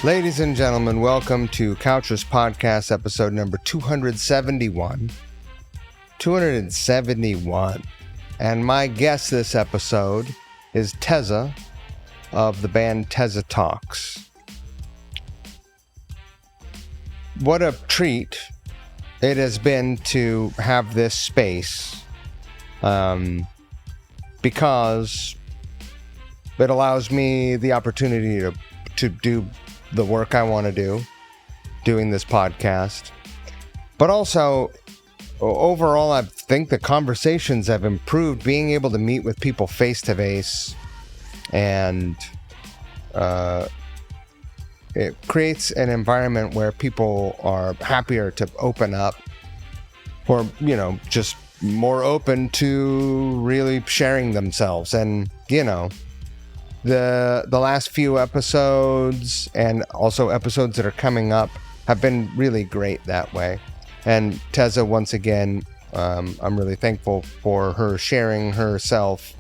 Ladies and gentlemen, welcome to Couchers Podcast, episode number 271. 271. And my guest this episode is Teza of the band TeZATalks. What a treat it has been to have this space, because it allows me the opportunity to do the work I want to do, doing this podcast. But also, overall, I think the conversations have improved, being able to meet with people face to face, and it creates an environment where people are happier to open up, or, just more open to really sharing themselves. And, the last few episodes and also episodes that are coming up have been really great that way. And Teza, once again, I'm really thankful for her sharing herself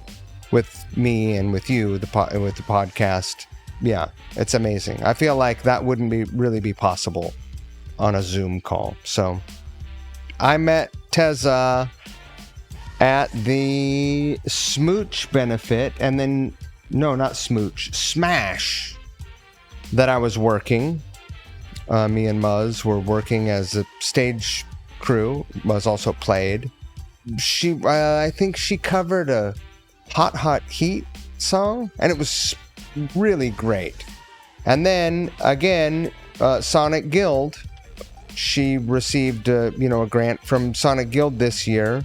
with me and with you, with the podcast. Yeah, it's amazing. I feel like that wouldn't really be possible on a Zoom call. So I met Teza at the Smooch benefit, and then no, not Smooch, Smash, that I was working. Me and Muzz were working as a stage crew. Muzz also played. I think she covered a Hot Heat song, and it was really great. And then, again, Sonic Guild, she received a grant from Sonic Guild this year,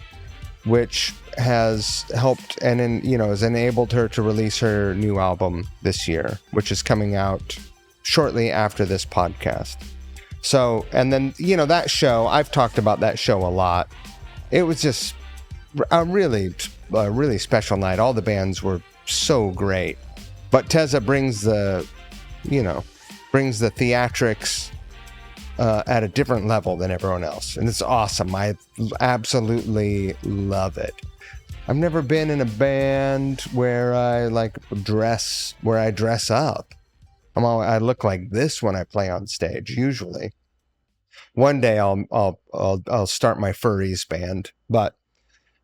which has helped and has enabled her to release her new album this year, which is coming out shortly after this podcast. So, and then, that show, I've talked about that show a lot. It was just a really special night. All the bands were so great. But Teza brings the theatrics at a different level than everyone else. And it's awesome. I absolutely love it. I've never been in a band where I dress up. I look like this when I play on stage, usually. One day I'll start my furries band. But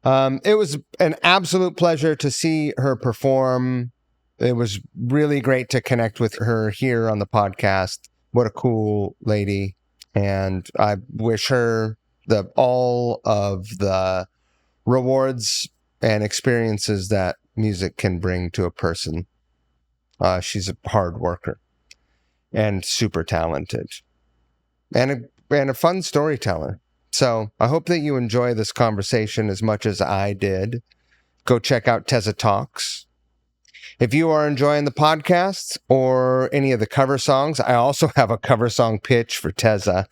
it was an absolute pleasure to see her perform. It was really great to connect with her here on the podcast. What a cool lady. And I wish her all of the rewards and experiences that music can bring to a person. She's a hard worker and super talented and a fun storyteller. So I hope that you enjoy this conversation as much as I did. Go check out TeZATalks. If you are enjoying the podcast or any of the cover songs, I also have a cover song pitch for Teza.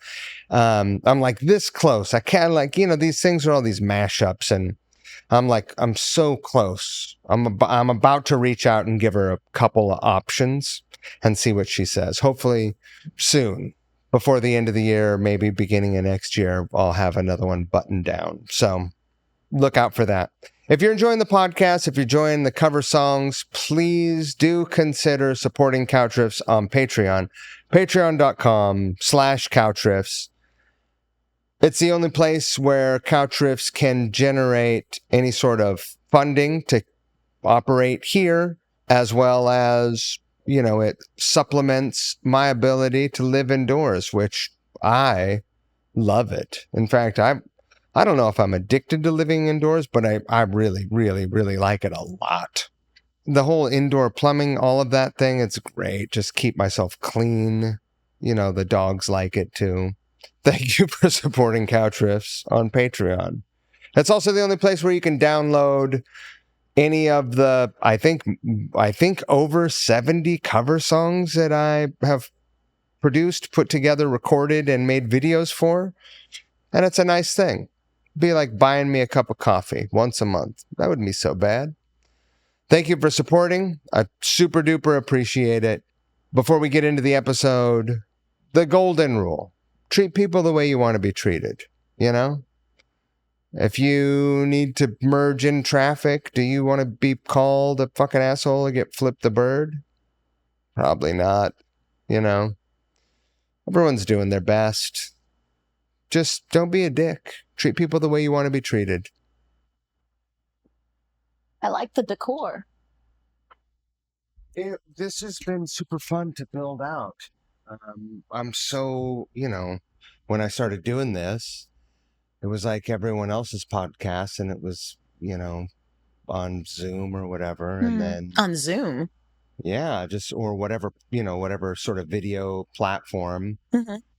I'm like this close. I can't these things are all these mashups, and I'm so close. I'm about to reach out and give her a couple of options and see what she says. Hopefully soon, before the end of the year, maybe beginning of next year, I'll have another one buttoned down. So look out for that. If you're enjoying the podcast, if you're enjoying the cover songs, please do consider supporting Couch Riffs on Patreon. Patreon.com/CouchRiffs. It's the only place where Couch Riffs can generate any sort of funding to operate here, as well as, it supplements my ability to live indoors, which I love it. In fact, I don't know if I'm addicted to living indoors, but I really, really, really like it a lot. The whole indoor plumbing, all of that thing, it's great. Just keep myself clean. The dogs like it too. Thank you for supporting Couch Riffs on Patreon. That's also the only place where you can download any of the, I think over 70 cover songs that I have produced, put together, recorded, and made videos for. And it's a nice thing. Be like buying me a cup of coffee once a month. That wouldn't be so bad. Thank you for supporting. I super duper appreciate it. Before we get into the episode, the golden rule. Treat people the way you want to be treated, If you need to merge in traffic, do you want to be called a fucking asshole and get flipped the bird? Probably not, Everyone's doing their best. Just don't be a dick. Treat people the way you want to be treated. I like the decor. This has been super fun to build out. I'm so, when I started doing this, it was like everyone else's podcast, and it was, on Zoom or whatever. And then on Zoom. Yeah, or whatever, whatever sort of video platform,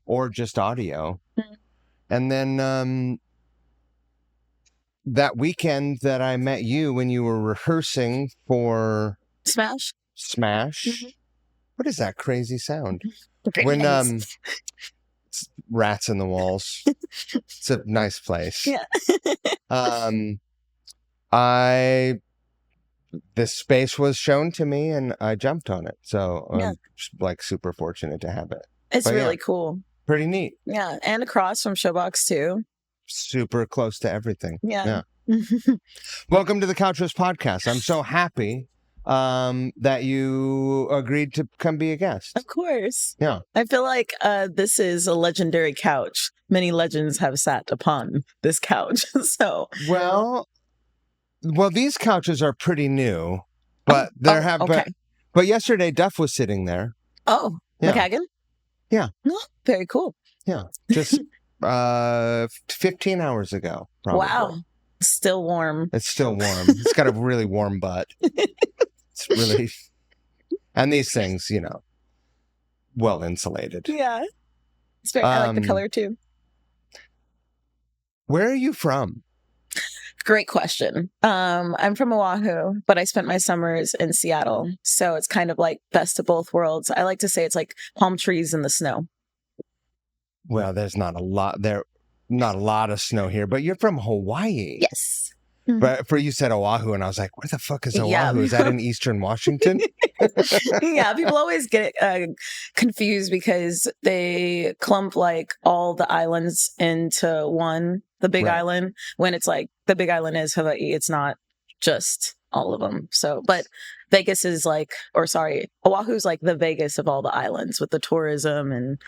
or just audio. And then that weekend that I met you when you were rehearsing for Smash. What is that crazy sound? Very When nice. it's rats in the walls. It's a nice place. Yeah. This space was shown to me and I jumped on it. So Yeah. I'm like super fortunate to have it. It's really cool. Pretty neat. Yeah. And across from Showbox too. Super close to everything. Yeah. Welcome to the Couch Roast Podcast. I'm so happy that you agreed to come be a guest. Of course. Yeah. I feel like this is a legendary couch. Many legends have sat upon this couch. So well, these couches are pretty new, but but yesterday Duff was sitting there. Oh, yeah. McKagan? Yeah. Oh, very cool. Yeah. Just 15 hours ago. Probably. Wow. Still warm. It's still warm. It's got a really warm butt. It's really, and these things, well insulated. Yeah. It's very, I like the color too. Where are you from? Great question. I'm from Oahu, but I spent my summers in Seattle. So it's kind of like best of both worlds. I like to say it's like palm trees in the snow. Well, there's not a lot of snow here, but you're from Hawaii. Yes. But you said Oahu, and I was like, where the fuck is Oahu? Yeah. Is that in Eastern Washington? Yeah, people always get confused because they clump like all the islands into one, the Big Island, when it's like the Big Island is Hawaii. It's not just all of them. So, but Vegas is Oahu's like the Vegas of all the islands with the tourism and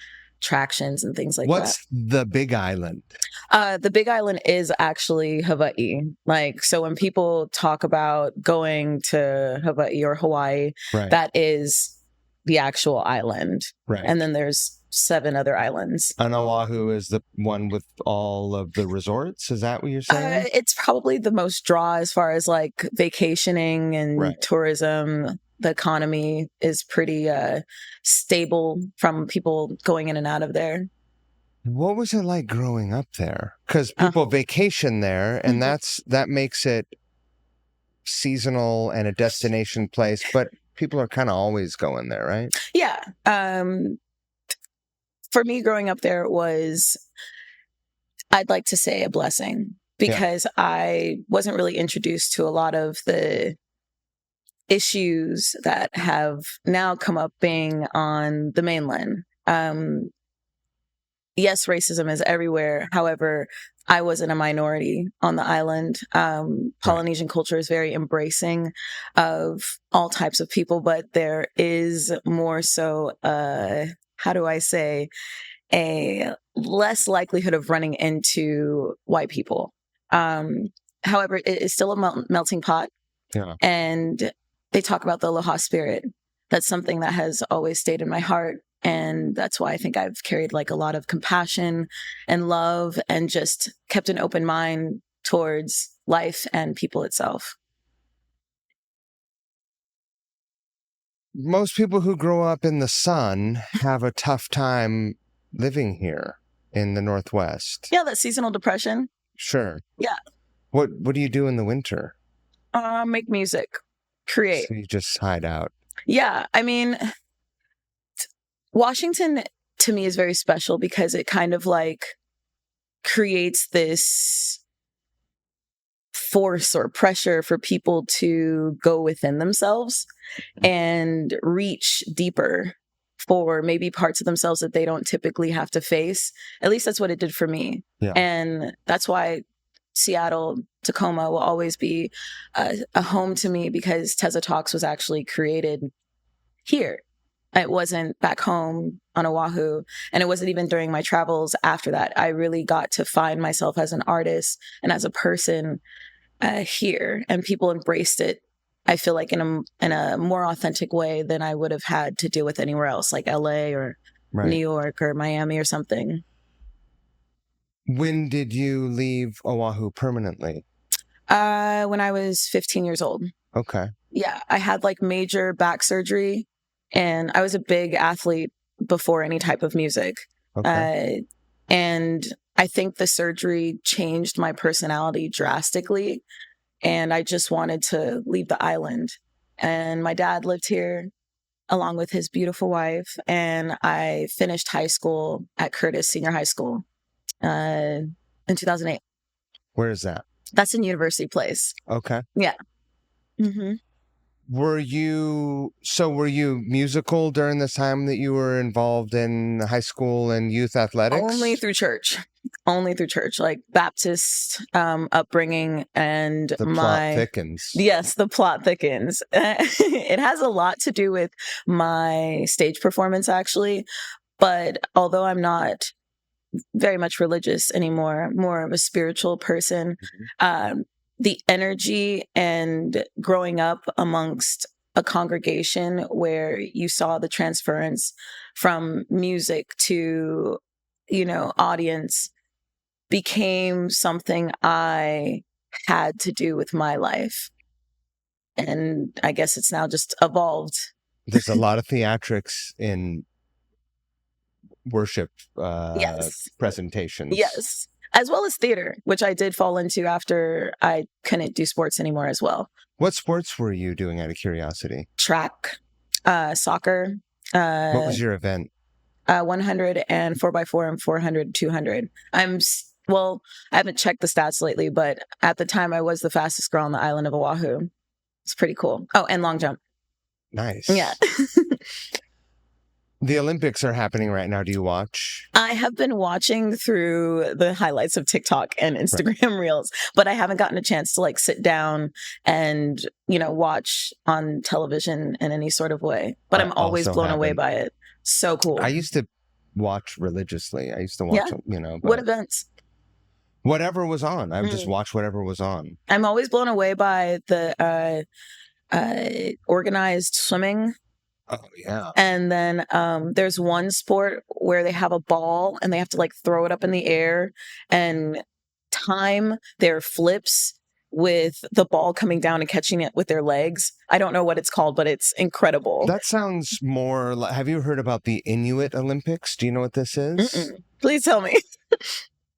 attractions and things like that. What's the Big Island? The Big Island is actually Hawaii. Like, so when people talk about going to Hawaii or Hawaii, that is the actual island. Right. And then there's 7 other islands. And Oahu is the one with all of the resorts? Is that what you're saying? It's probably the most draw as far as like vacationing and tourism. The economy is pretty stable from people going in and out of there. What was it like growing up there? Because people vacation there, and that makes it seasonal and a destination place, but people are kind of always going there, right? Yeah. For me, growing up there was, I'd like to say, a blessing because I wasn't really introduced to a lot of the issues that have now come up being on the mainland. Yes, racism is everywhere. However, I was in a minority on the island. Polynesian culture is very embracing of all types of people, but there is more so, how do I say, a less likelihood of running into white people. However, it is still a melting pot. Yeah. And they talk about the aloha spirit. That's something that has always stayed in my heart. And that's why I think I've carried like a lot of compassion and love and just kept an open mind towards life and people itself. Most people who grow up in the sun have a tough time living here in the Northwest. Yeah, that seasonal depression. Sure. Yeah. What do you do in the winter? Make music, create. So you just hide out. Yeah, I mean, Washington to me is very special because it kind of like creates this force or pressure for people to go within themselves and reach deeper for maybe parts of themselves that they don't typically have to face. At least that's what it did for me. Yeah. And that's why Seattle, Tacoma will always be a home to me because TeZATalks was actually created here. It wasn't back home on Oahu, and it wasn't even during my travels after that. I really got to find myself as an artist and as a person here, and people embraced it. I feel like in a more authentic way than I would have had to deal with anywhere else, like LA or New York or Miami or something. When did you leave Oahu permanently? When I was 15 years old. Okay. Yeah, I had like major back surgery, and I was a big athlete before any type of music. Okay. And I think the surgery changed my personality drastically, and I just wanted to leave the island. And my dad lived here along with his beautiful wife, and I finished high school at Curtis Senior High School in 2008. Where is that? That's in University Place. Okay. Yeah. Mm-hmm. Were you musical during this time that you were involved in high school and youth athletics? Only through church, like Baptist upbringing, and the plot thickens. Yes, the plot thickens. It has a lot to do with my stage performance, actually. But although I'm not very much religious anymore, more of a spiritual person, the energy and growing up amongst a congregation where you saw the transference from music to, audience became something I had to do with my life. And I guess it's now just evolved. There's a lot of theatrics in worship Yes. presentations. Yes. As well as theater, which I did fall into after I couldn't do sports anymore as well. What sports were you doing, out of curiosity? Track, soccer. What was your event? 100 and 4x4 and 400, 200. I haven't checked the stats lately, but at the time I was the fastest girl on the island of Oahu. It's pretty cool. Oh, and long jump. Nice. Yeah. The Olympics are happening right now. Do you watch? I have been watching through the highlights of TikTok and Instagram Reels, but I haven't gotten a chance to like sit down and, watch on television in any sort of way. But I'm always blown away by it. So cool. I used to watch religiously. I used to watch, What events? Whatever was on. I would just watch whatever was on. I'm always blown away by the organized swimming. Oh, yeah. And then there's one sport where they have a ball and they have to like throw it up in the air and time their flips with the ball coming down and catching it with their legs. I don't know what it's called, but it's incredible. That sounds more like, have you heard about the Inuit Olympics? Do you know what this is? Mm-mm. Please tell me.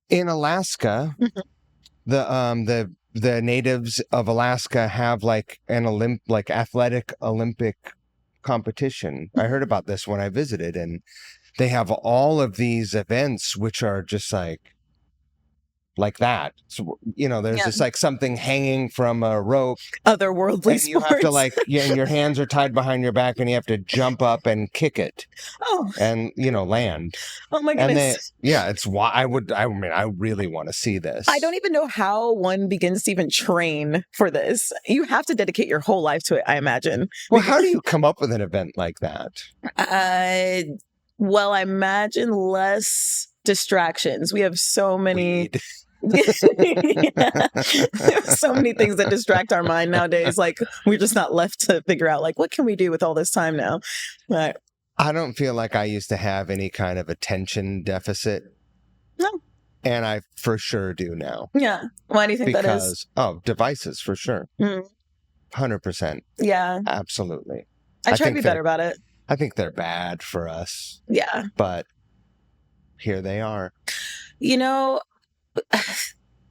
In Alaska, the natives of Alaska have like an athletic Olympic competition. I heard about this when I visited, and they have all of these events which are just like that. So, there's just like something hanging from a rope. Otherworldly and you sports. have to and your hands are tied behind your back and you have to jump up and kick it. Oh. And, land. Oh my goodness. It's why I really want to see this. I don't even know how one begins to even train for this. You have to dedicate your whole life to it, I imagine. Well, how do you come up with an event like that? Well, I imagine less distractions. We have so many so many things that distract our mind nowadays. Like, we're just not left to figure out like, what can we do with all this time now? But I don't feel like I used to have any kind of attention deficit. No. And I for sure do now. Yeah. Why do you think that is? Devices for sure. 100%. Yeah. Absolutely. I try to be better about it. I think they're bad for us. Yeah. But here they are.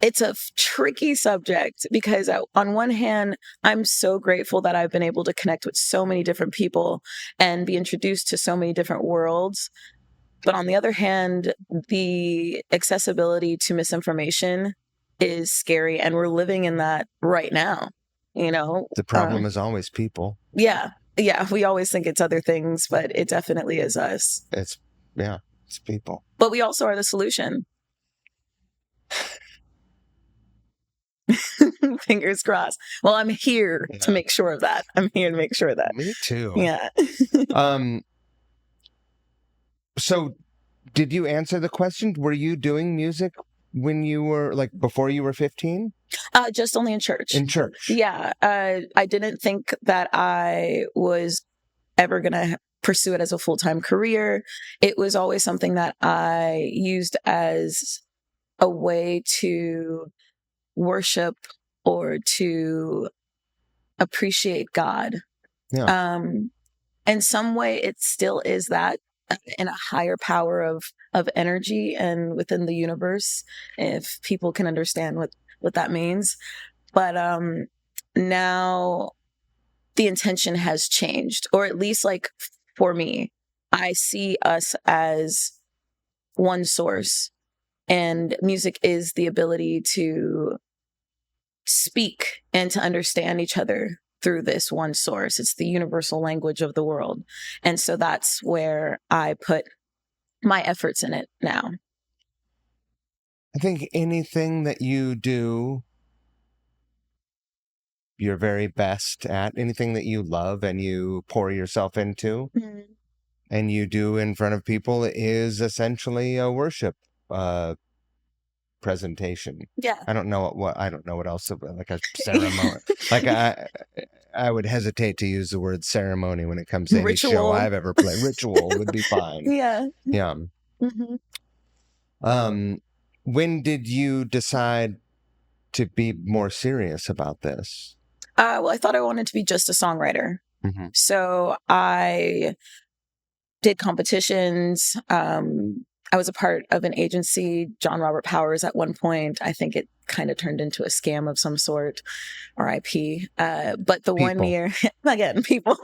It's a tricky subject because on one hand, I'm so grateful that I've been able to connect with so many different people and be introduced to so many different worlds. But on the other hand, the accessibility to misinformation is scary, and we're living in that right now. The problem is always people. Yeah. Yeah. We always think it's other things, but it definitely is us. It's people. But we also are the solution. Fingers crossed. Well, I'm here to make sure of that. I'm here to make sure of that. Me too. Yeah. So did you answer the question? Were you doing music when you were like before you were 15? Just only in church. In church? Yeah. I didn't think that I was ever going to pursue it as a full-time career. It was always something that I used as a way to worship or to appreciate God. Yeah. In some way, it still is that in a higher power of energy and within the universe, if people can understand what that means. But now the intention has changed, or at least like for me, I see us as one source, and music is the ability to speak and to understand each other through this one source. It's the universal language of the world. And so that's where I put my efforts in it now. I think anything that you do your very best at, anything that you love and you pour yourself into and you do in front of people is essentially a worship presentation. Yeah. I don't know what else, like a ceremony. Like I would hesitate to use the word ceremony when it comes to any show I've ever played. Ritual would be fine. Yeah. Yeah. When did you decide to be more serious about this? Well, I thought I wanted to be just a songwriter. So I did competitions. I was a part of an agency, John Robert Powers, at one point. I think it kind of turned into a scam of some sort, RIP. But the one year, again, people,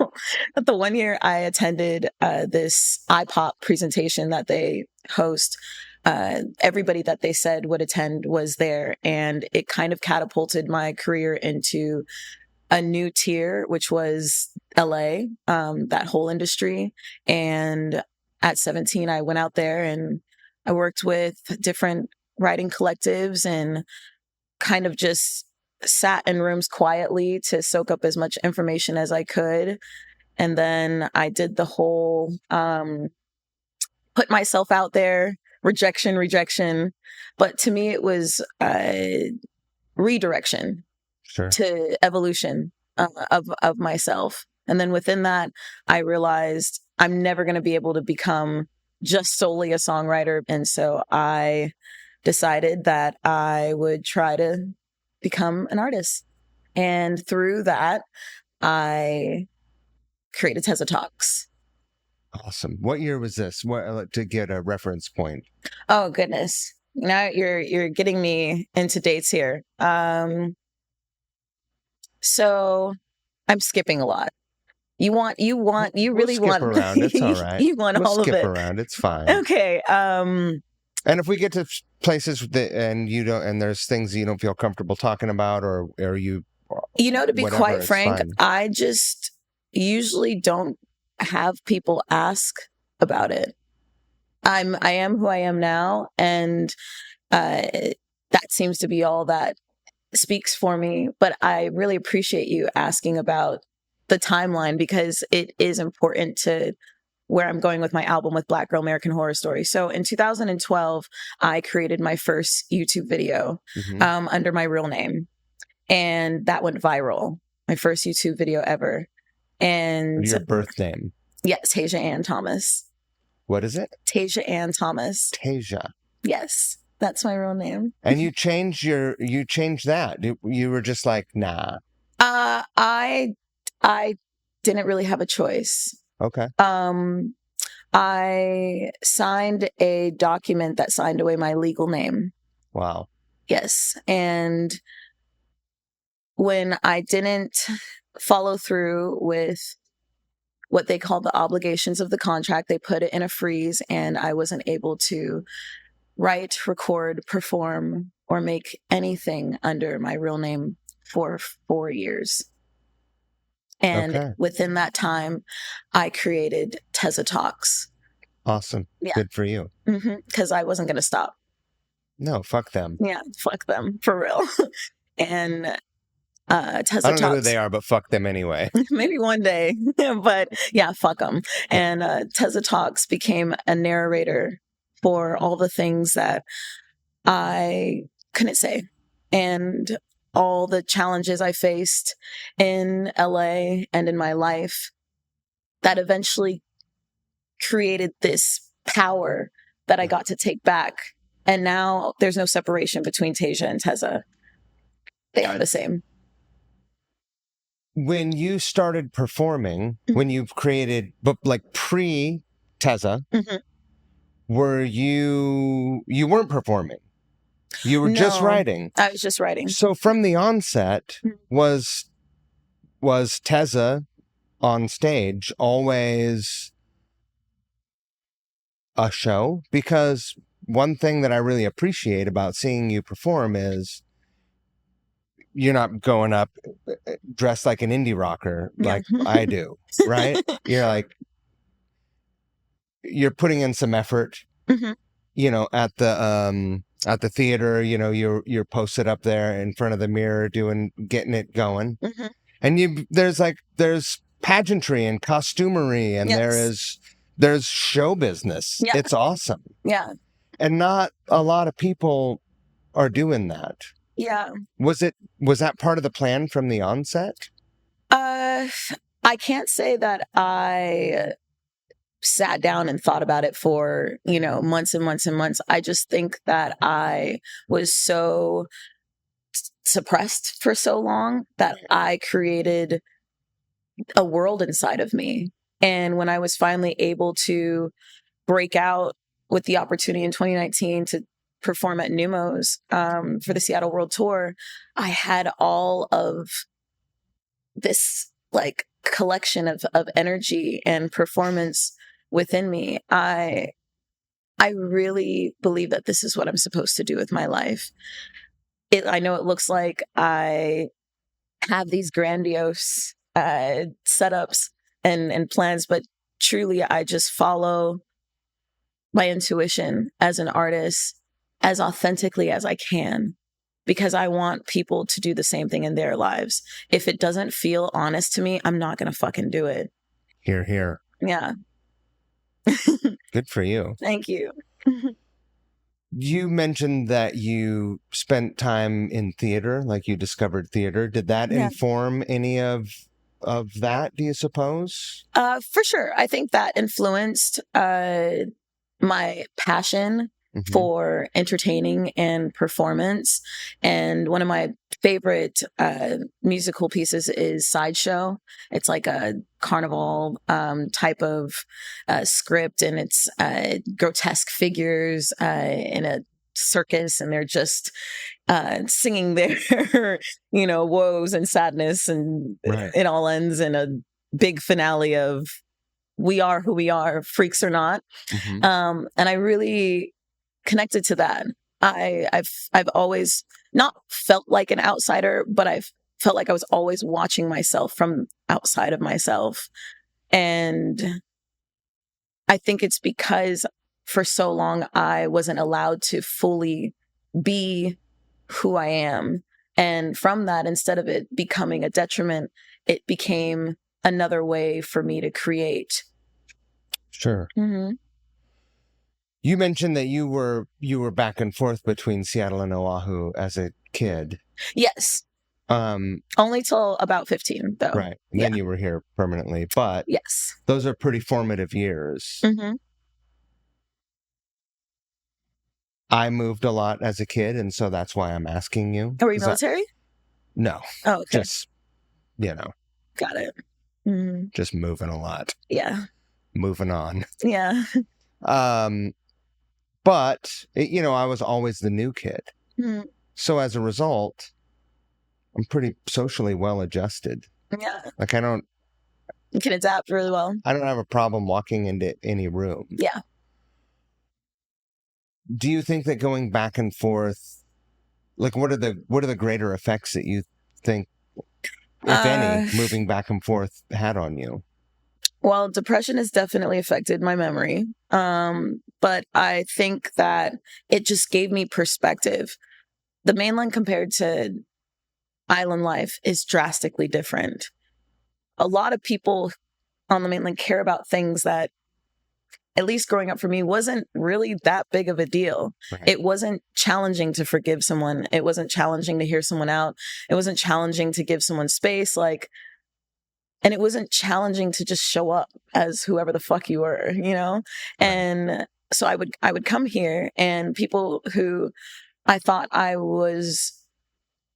but the one year I attended this iPop presentation that they host, everybody that they said would attend was there. And it kind of catapulted my career into a new tier, which was LA, that whole industry. And at 17, I went out there and I worked with different writing collectives and kind of just sat in rooms quietly to soak up as much information as I could. And then I did the whole put myself out there, rejection. But to me, it was redirection. Sure. To evolution of myself. And then within that, I realized I'm never going to be able to become just solely a songwriter. And so I decided that I would try to become an artist. And through that, I created TeZATalks. Awesome. What year was this? What, to get a reference point? Oh, goodness. Now you're getting me into dates here. So I'm skipping a lot. You really want around. It's all right. You want all of it. Skip around. It's fine. Okay. And if we get to places and you don't, and there's things you don't feel comfortable talking about, or you, to be quite frank, I just usually don't have people ask about it. I am who I am now, and that seems to be all that speaks for me. But I really appreciate you asking about the timeline, because it is important to where I'm going with my album with Black Girl American Horror Story. So in 2012, I created my first YouTube video under my real name, and that went viral. My first YouTube video ever. And your birth name? Yes, Teza Ann Thomas. What is it? Teza Ann Thomas. Teza. Yes. That's my real name. And you changed that. You were just like, nah. I didn't really have a choice. Okay. I signed a document that signed away my legal name. Wow. Yes. And when I didn't follow through with what they call the obligations of the contract, they put it in a freeze, and I wasn't able to write, record, perform, or make anything under my real name for 4 years. And within that time, I created TeZATalks. Awesome. Yeah. Good for you. Because I wasn't going to stop. No, fuck them. Yeah, fuck them, for real. And Teza I don't know who Talks. they are, but fuck them anyway. Maybe one day, but yeah, fuck them. And Teza Talks became a narrator for all the things that I couldn't say, and all the challenges I faced in LA and in my life that eventually created this power that I got to take back. And now there's no separation between Tasia and Teza. They are the same. When you started performing, when you've created, but like pre-Teza, were you weren't performing? You were just No, writing. I was just writing. So from the onset, was Teza on stage always a show? Because one thing that I really appreciate about seeing you perform is you're not going up dressed like an indie rocker like I do, right? You're like, you're putting in some effort, you know, at the theater, you know, you're posted up there in front of the mirror getting it going. And there's pageantry and costumery, and there's show business. Yeah. It's awesome. Yeah. And not a lot of people are doing that. Yeah. Was that part of the plan from the onset? I can't say that I sat down and thought about it for, months and months and months. I just think that I was so suppressed for so long that I created a world inside of me. And when I was finally able to break out with the opportunity in 2019 to perform at Numos for the Seattle World Tour, I had all of this like collection of energy and performance within me. I really believe that this is what I'm supposed to do with my life. I know it looks like I have these grandiose setups and plans, but truly I just follow my intuition as an artist as authentically as I can, because I want people to do the same thing in their lives. If it doesn't feel honest to me, I'm not going to fucking do it. Hear, hear. Yeah. Good for you. Thank you. You mentioned that you spent time in theater, like you discovered theater. Did that inform any of that, do you suppose? For sure. I think that influenced my passion for entertaining and performance. And one of my favorite musical pieces is Sideshow. It's like a carnival type of script, and it's grotesque figures in a circus, and they're just singing their woes and sadness, and it all ends in a big finale of we are who we are, freaks or not. And I really connected to that. I've always not felt like an outsider, but I've felt like I was always watching myself from outside of myself. And I think it's because for so long I wasn't allowed to fully be who I am. And from that, instead of it becoming a detriment, it became another way for me to create. Sure. You mentioned that you were back and forth between Seattle and Oahu as a kid. Yes. Only till about 15, though. Right. And then you were here permanently. But yes, those are pretty formative years. I moved a lot as a kid, and so that's why I'm asking you. Were you military? No. Oh, okay. Just, Got it. Just moving a lot. Yeah. Moving on. Yeah. But, I was always the new kid. So as a result, I'm pretty socially well adjusted. Yeah. Like You can adapt really well. I don't have a problem walking into any room. Yeah. Do you think that going back and forth, like what are the greater effects that you think, if any, moving back and forth had on you? Well, depression has definitely affected my memory. But I think that it just gave me perspective. The mainland compared to island life is drastically different. A lot of people on the mainland care about things that, at least growing up for me, wasn't really that big of a deal. Right. It wasn't challenging to forgive someone. It wasn't challenging to hear someone out. It wasn't challenging to give someone space. And it wasn't challenging to just show up as whoever the fuck you were, you know? Right. And so I would come here, and people who I thought I was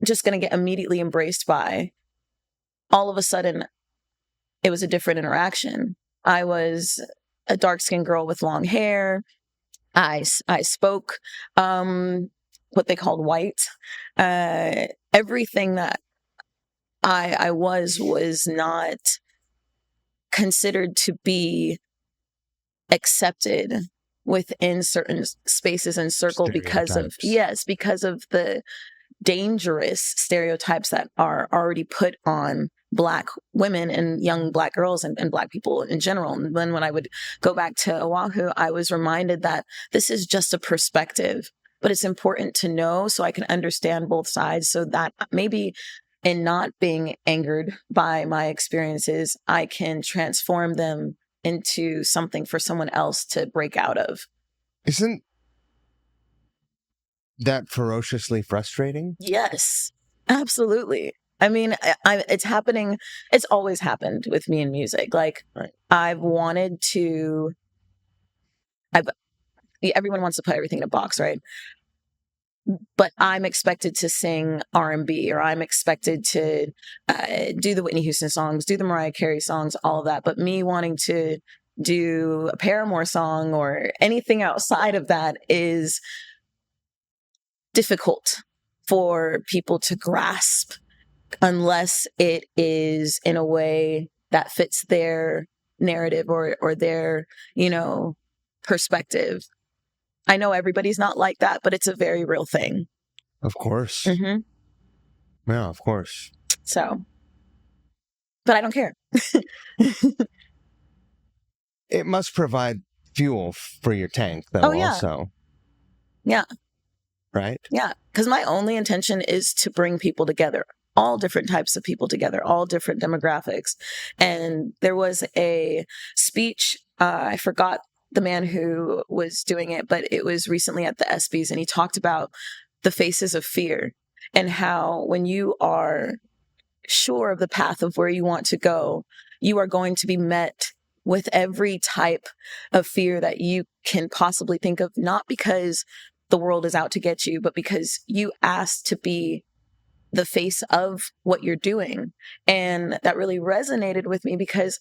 just going to get immediately embraced by, all of a sudden it was a different interaction. I was a dark-skinned girl with long hair. I spoke what they called white. Everything that I was not considered to be accepted within certain spaces and circle because of the dangerous stereotypes that are already put on Black women and young Black girls and Black people in general. And then when I would go back to Oahu, I was reminded that this is just a perspective, but it's important to know so I can understand both sides, so that maybe in not being angered by my experiences, I can transform them into something for someone else to break out of. Isn't that ferociously frustrating? Yes, absolutely. I mean, it's happening. It's always happened with me in music. Like, right. Everyone wants to put everything in a box, right? But I'm expected to sing R&B, or I'm expected to do the Whitney Houston songs, do the Mariah Carey songs, all of that. But me wanting to do a Paramore song or anything outside of that is difficult for people to grasp, unless it is in a way that fits their narrative or their, perspective. I know everybody's not like that, but it's a very real thing. Of course. Mm-hmm. Yeah, of course. So, but I don't care. It must provide fuel for your tank, though, also. Yeah. Right? Yeah. Because my only intention is to bring people together, all different types of people together, all different demographics. And there was a speech, I forgot the man who was doing it, but it was recently at the ESPYs, and he talked about the faces of fear and how when you are sure of the path of where you want to go, you are going to be met with every type of fear that you can possibly think of, not because the world is out to get you, but because you asked to be the face of what you're doing. And that really resonated with me because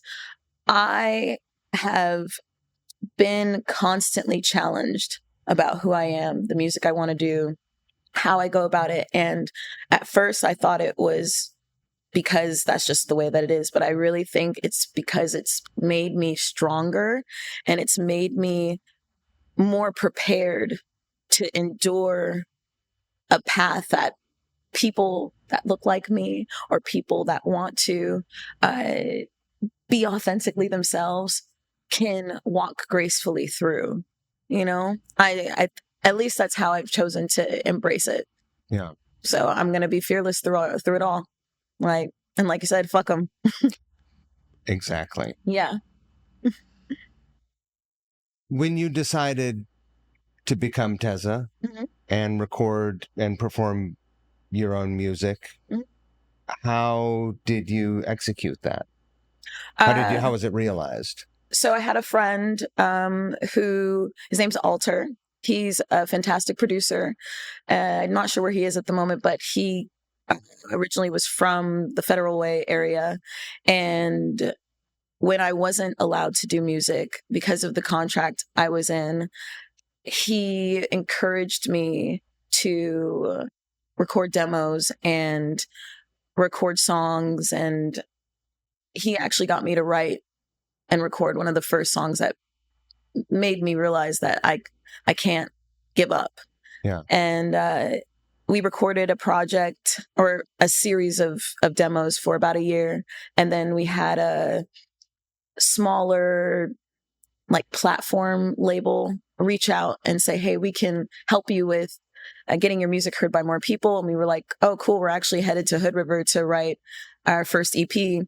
I have been constantly challenged about who I am, the music I want to do, how I go about it. And at first I thought it was because that's just the way that it is. But I really think it's because it's made me stronger, and it's made me more prepared to endure a path that people that look like me, or people that want to be authentically themselves, can walk gracefully through. I at least that's how I've chosen to embrace it. Yeah. So I'm going to be fearless through it all. And like you said, fuck them. Exactly. Yeah. When you decided to become Teza Mm-hmm. and record and perform your own music, Mm-hmm. how did you execute that? How was it realized? So I had a friend who, his name's Alter. He's a fantastic producer. I'm not sure where he is at the moment, but he originally was from the Federal Way area. And when I wasn't allowed to do music because of the contract I was in, he encouraged me to record demos and record songs. And he actually got me to write and record one of the first songs that made me realize that I can't give up. Yeah. And we recorded a project, or a series of demos, for about a year. And then we had a smaller platform label reach out and say, hey, we can help you with getting your music heard by more people. And we were like, oh, cool. We're actually headed to Hood River to write our first EP.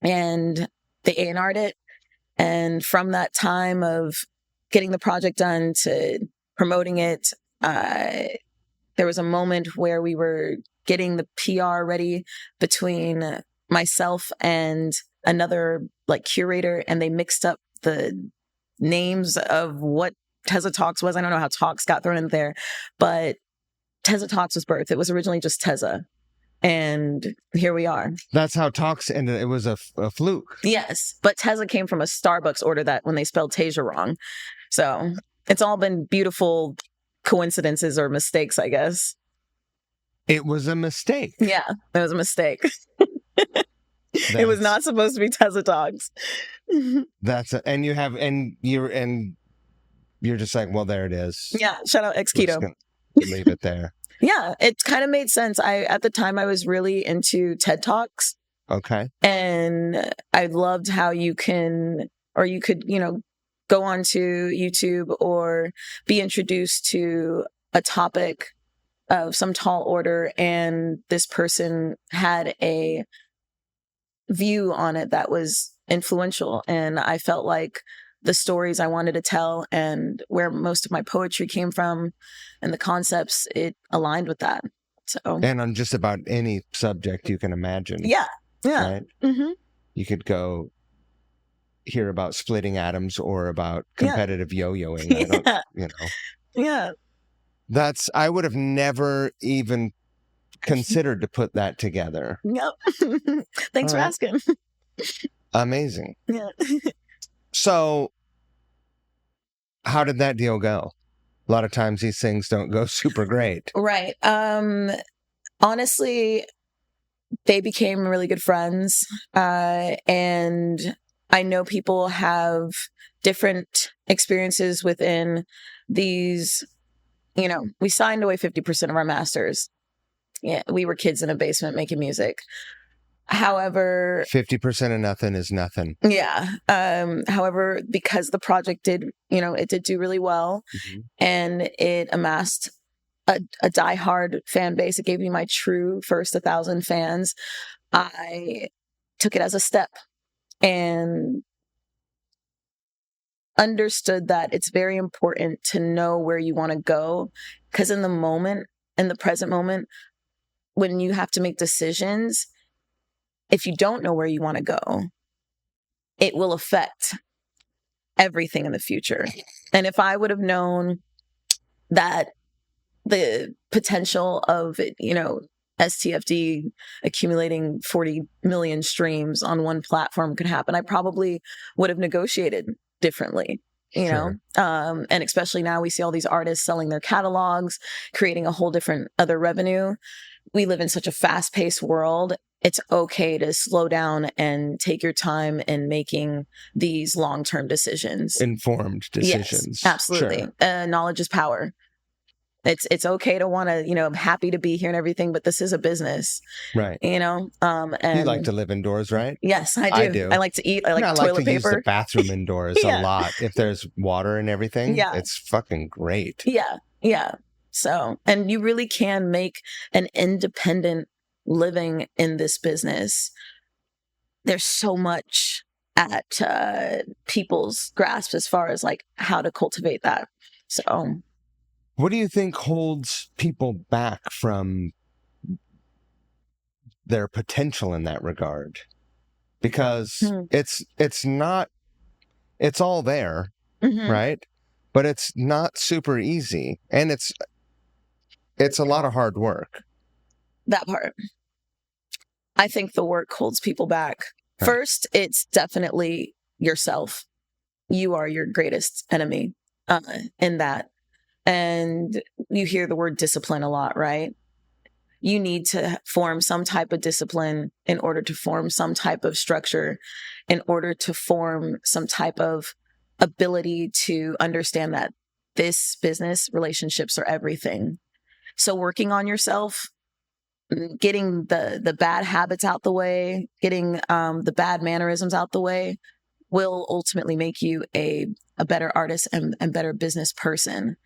And they A&R'd it. And from that time of getting the project done to promoting it, there was a moment where we were getting the PR ready between myself and another like curator, and they mixed up the names of what TeZATalks was. I don't know how Talks got thrown in there, but TeZATalks was birthed. It was originally just Teza. And here we are. That's how Talks ended. It was a fluke. Yes. But Teza came from a Starbucks order that when they spelled Tasia wrong. So it's all been beautiful coincidences or mistakes, I guess. It was a mistake. Yeah, it was a mistake. It was not supposed to be TeZATalks. You're just like, well, there it is. Yeah, shout out Ex Keto. Leave it there. Yeah, it kind of made sense. At the time I was really into TED Talks. Okay. And I loved how you could, go onto YouTube or be introduced to a topic of some tall order, and this person had a view on it that was influential. And I felt like the stories I wanted to tell and where most of my poetry came from and the concepts, it aligned with that. So, and on just about any subject you can imagine. Yeah. Yeah. Right? Mm-hmm. You could go hear about splitting atoms or about competitive yo-yoing. Yeah. I would have never even considered to put that together. Yep. Thanks for asking. Amazing. Yeah. So how did that deal go? A lot of times these things don't go super great. Right. Honestly, they became really good friends. And I know people have different experiences within these. We signed away 50% of our masters. Yeah, we were kids in a basement making music. However, 50% of nothing is nothing. Yeah. However, because the project did do really well, and it amassed a diehard fan base. It gave me my true first 1,000 fans. I took it as a step and understood that it's very important to know where you want to go, because in the present moment, when you have to make decisions, if you don't know where you want to go, it will affect everything in the future. And if I would have known that the potential of, STFD accumulating 40 million streams on one platform could happen, I probably would have negotiated differently. And especially now we see all these artists selling their catalogs, creating a whole different other revenue. We live in such a fast-paced world. It's okay to slow down and take your time in making these long-term decisions. Informed decisions. Yes, absolutely. Sure. Knowledge is power. It's okay to want to, happy to be here and everything, but this is a business. Right. And you like to live indoors, right? Yes, I do. I like to eat. I like toilet like to paper. Use the bathroom indoors a lot. If there's water and everything, it's fucking great. Yeah. Yeah. So, and you really can make an independent living in this business. There's so much at people's grasp as far as like how to cultivate that. So, what do you think holds people back from their potential in that regard? Because it's all there, right? But it's not super easy, and it's a lot of hard work. That part. I think the work holds people back. Right. First, it's definitely yourself. You are your greatest enemy in that. And you hear the word discipline a lot, right? You need to form some type of discipline in order to form some type of structure, in order to form some type of ability to understand that this business relationships are everything. So working on yourself, getting the bad habits out the way, getting the bad mannerisms out the way will ultimately make you a better artist and better business person.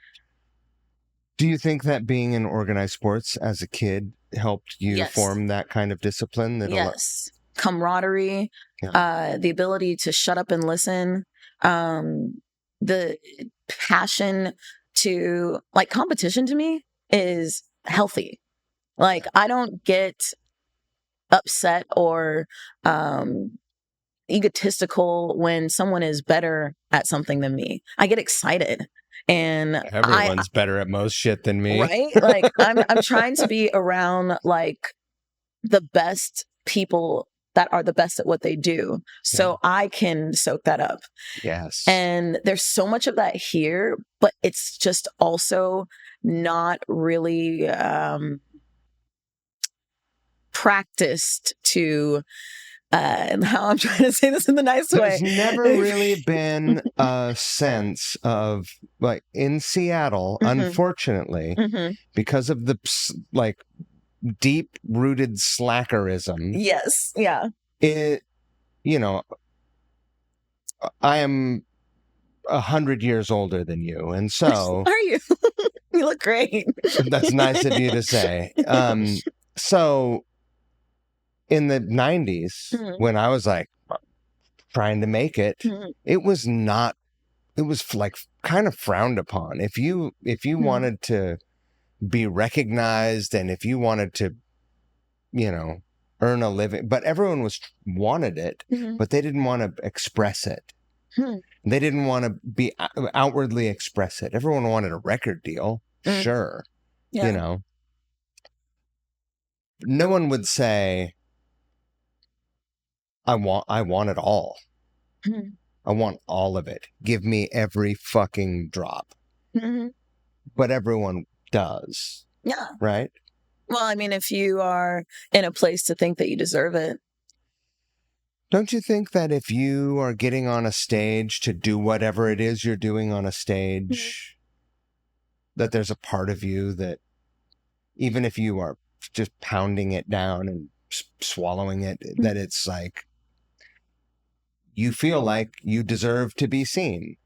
Do you think that being in organized sports as a kid helped you Yes. form that kind of discipline? Yes. Camaraderie, Yeah. the ability to shut up and listen, the passion to, like, competition to me is healthy. Like, I don't get upset or egotistical when someone is better at something than me. I get excited, and Everyone's better at most shit than me. right? Like, I'm trying to be around, like, the best people that are the best at what they do, so I can soak that up. Yes. And there's so much of that here, but it's just also not really practiced to how I'm trying to say this in the nice way. There's never really been a sense of, like, in Seattle, unfortunately, because of the, like, deep-rooted slackerism. Yes. Yeah. It, you know, I am 100 years older than you, and so Are you? You look great. that's nice of you to say. So in the 90s, when I was like trying to make it, it was like kind of frowned upon. If you wanted to be recognized and if you wanted to, earn a living, but everyone wanted it, but they didn't want to express it. They didn't want to be outwardly express it. Everyone wanted a record deal. Sure. Yeah. No one would say, I want it all. I want all of it. Give me every fucking drop. But everyone does. Yeah. Right? Well, I mean, if you are in a place to think that you deserve it. Don't you think that if you are getting on a stage to do whatever it is you're doing on a stage, that there's a part of you that, even if you are just pounding it down and swallowing it, that it's like, you feel like you deserve to be seen,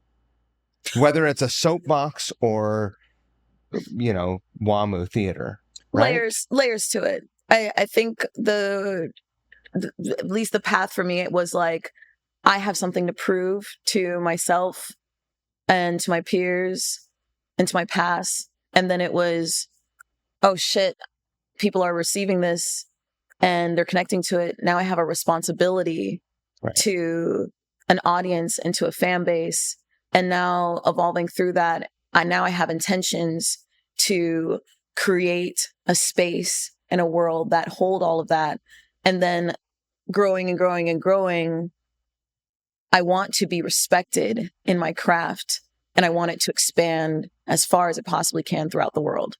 whether it's a soapbox or, WAMU theater, right? Layers to it. I think at least the path for me, it was like, I have something to prove to myself and to my peers and to my past. And then it was, oh shit, people are receiving this and they're connecting to it. Now I have a responsibility to an audience and to a fan base. And now evolving through that, I have intentions to create a space and a world that hold all of that. And then growing and growing and growing, I want to be respected in my craft, and I want it to expand as far as it possibly can throughout the world.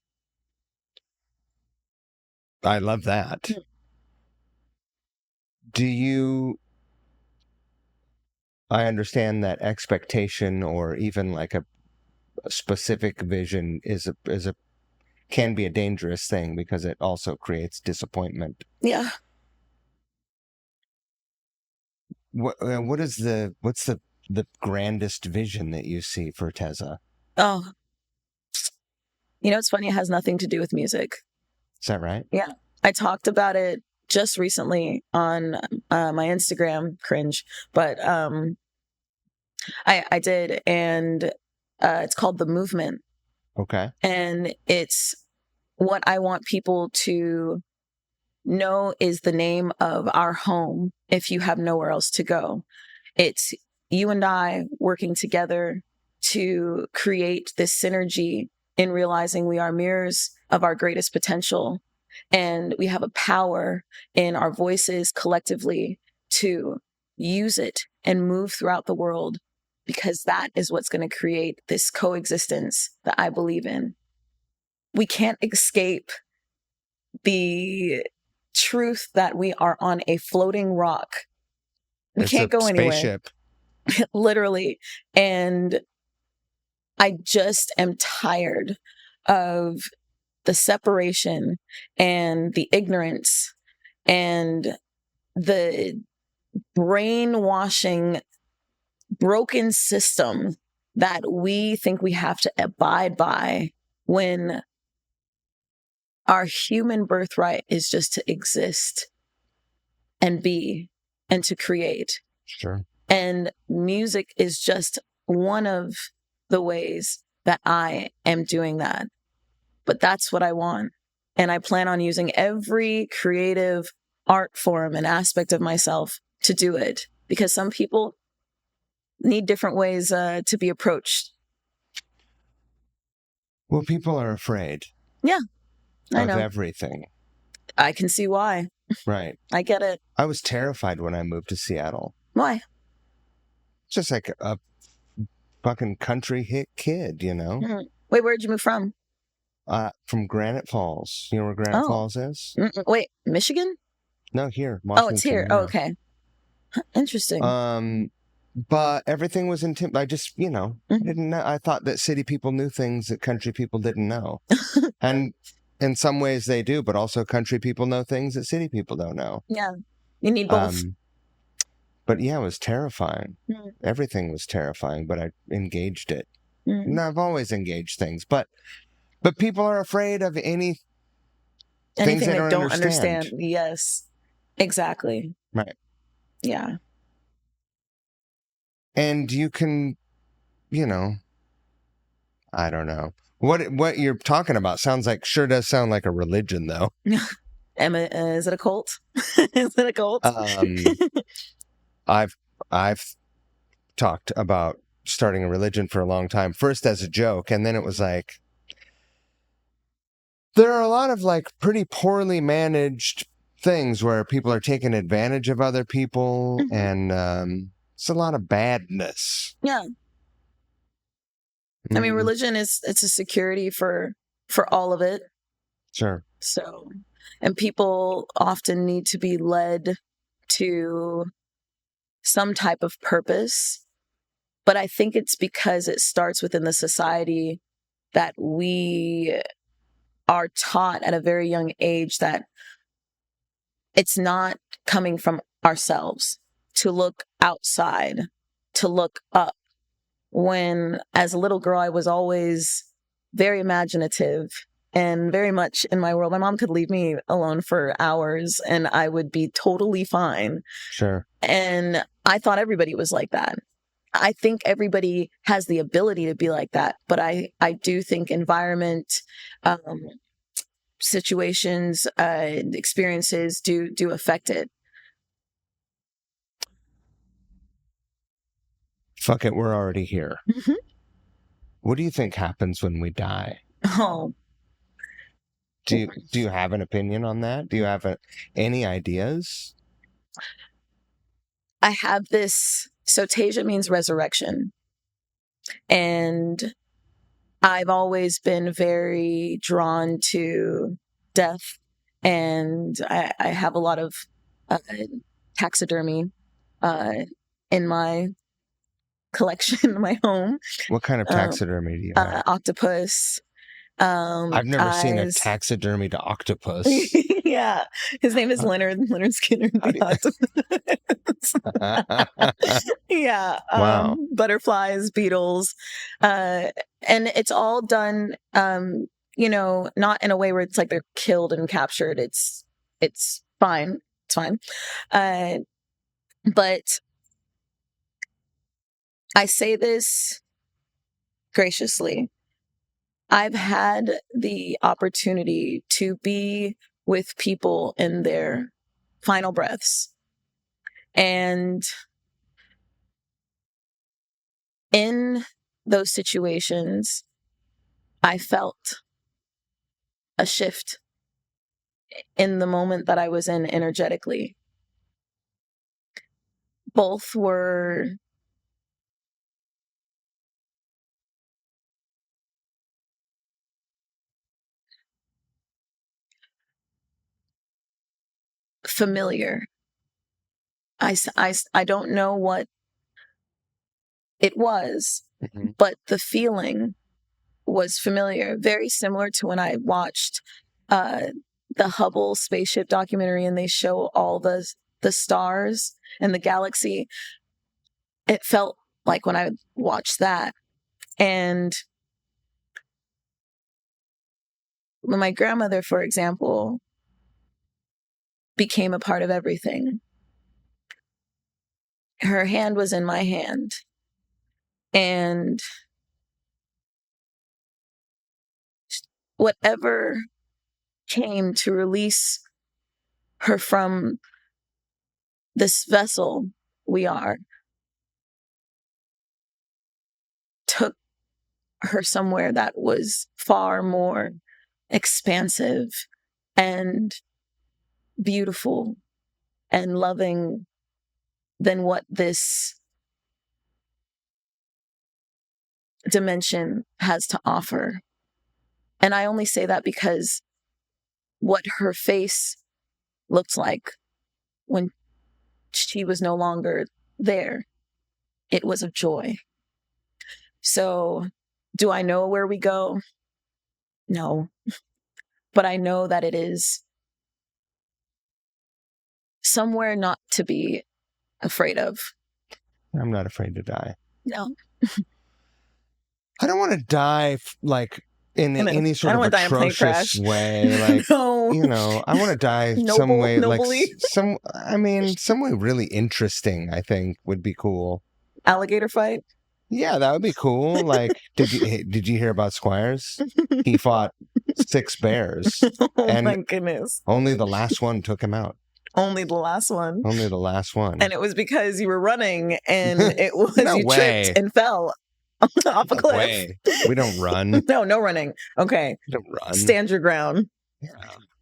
I love that. I understand that expectation or even like a specific vision can be a dangerous thing because it also creates disappointment. Yeah. What's the grandest vision that you see for Teza? Oh, it's funny. It has nothing to do with music. Is that right? Yeah. I talked about it just recently on my Instagram, cringe, but I did, and it's called The Movement. Okay. And it's what I want people to know is the name of our home if you have nowhere else to go. It's you and I working together to create this synergy in realizing we are mirrors of our greatest potential. And we have a power in our voices collectively to use it and move throughout the world, because that is what's going to create this coexistence that I believe in. We can't escape the truth that we are on a floating rock. We can't go anywhere. Spaceship. Literally. And I just am tired of the separation and the ignorance and the brainwashing, broken system that we think we have to abide by when our human birthright is just to exist and be and to create. Sure. And music is just one of the ways that I am doing that. But that's what I want. And I plan on using every creative art form and aspect of myself to do it, because some people need different ways to be approached. Well, people are afraid. Yeah, I of know. everything. I can see why. Right. I get it. I was terrified when I moved to Seattle. Why? Just like a fucking country hit kid, you know? Mm. Wait, where'd you move from? From Granite Falls. You know where Granite Falls is? Wait, Michigan? No, here, Washington. Oh, it's here. Yeah. Oh, okay. Interesting. But everything was I just, didn't know. I thought that city people knew things that country people didn't know. And in some ways they do, but also country people know things that city people don't know. Yeah. You need both. But yeah, it was terrifying. Everything was terrifying, but I engaged it. And I've always engaged things, but people are afraid of anything they don't understand. Yes, exactly. Right. Yeah. And you can, I don't know. What you're talking about sure does sound like a religion, though. Emma, is it a cult? Is it a cult? I've talked about starting a religion for a long time, first as a joke, and then it was like, there are a lot of like pretty poorly managed things where people are taking advantage of other people, and it's a lot of badness. Yeah. I mean, religion it's a security for all of it. Sure. So, and people often need to be led to some type of purpose. But I think it's because it starts within the society that we are taught at a very young age that it's not coming from ourselves, to look outside, to look up. When, as a little girl, I was always very imaginative and very much in my world. My mom could leave me alone for hours and I would be totally fine. Sure. And I thought everybody was like that. I think everybody has the ability to be like that, but I do think environment, situations, experiences do affect it. Fuck it, we're already here. Mm-hmm. What do you think happens when we die? Oh. Do you have an opinion on that? Do you have any ideas? I have this. So Teja means resurrection. And I've always been very drawn to death. And I have a lot of taxidermy in my collection in my home. What kind of taxidermy do you have? Octopus. I've never seen a taxidermy to octopus. Yeah, his name is Leonard Skinner. Yeah. Wow. Butterflies, beetles, and it's all done. Not in a way where it's like they're killed and captured. It's fine. It's fine. But I say this graciously. I've had the opportunity to be with people in their final breaths. And in those situations, I felt a shift in the moment that I was in energetically. Both were familiar. I don't know what it was, but the feeling was familiar, very similar to when I watched the Hubble spaceship documentary and they show all the stars and the galaxy. It felt like when I watched that. And my grandmother, for example, became a part of everything. Her hand was in my hand. And whatever came to release her from this vessel we are took her somewhere that was far more expansive and beautiful and loving than what this dimension has to offer. And I only say that because what her face looked like when she was no longer there, it was of joy. So, do I know where we go? No. But I know that it is somewhere not to be afraid of. I'm not afraid to die. No. I don't want to die like in any sort of atrocious way. Like, no. You know, I want to die some way, nobly. Like some way really interesting, I think would be cool. Alligator fight? Yeah, that would be cool. Like, did you hear about Squires? He fought 6 bears. Oh my goodness. Only the last one took him out. Only the last one. Only the last one. And it was because you were running and it was you tripped and fell off a cliff. Way. We don't run. No running. Okay. We don't run. Stand your ground. Yeah.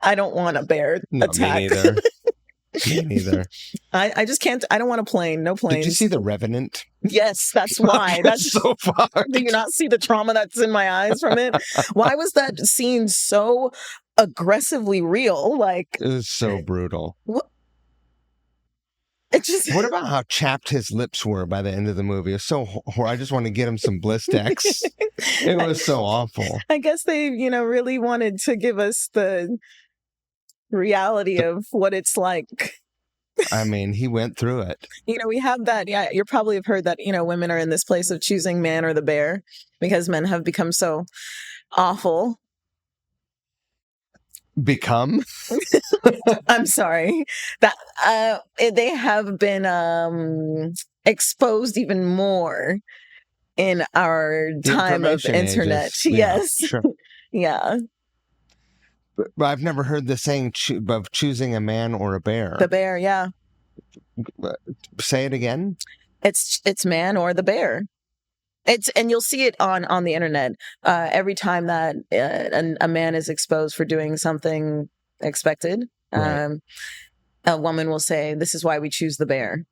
I don't want a bear attack. Me neither. Me neither. I just can't. I don't want a plane. No planes. Did you see The Revenant? Yes, that's why. That's so fucked. Do you not see the trauma that's in my eyes from it? Why was that scene so aggressively real? Like, it was so brutal. What? It just. What about how chapped his lips were by the end of the movie? It was so I just want to get him some Blistex. It was so awful. I guess they, really wanted to give us the reality of what it's like. I mean, he went through it. We have that. Yeah, you probably have heard that, women are in this place of choosing man or the bear because men have become so awful. Become? I'm sorry. That they have been exposed even more in our time of internet. Ages. Yes. Yeah, sure. Yeah. But I've never heard the saying of choosing a man or a bear. The bear, yeah. Say it again. It's man or the bear. And you'll see it on the internet every time that a man is exposed for doing something expected. Right. A woman will say, "This is why we choose the bear."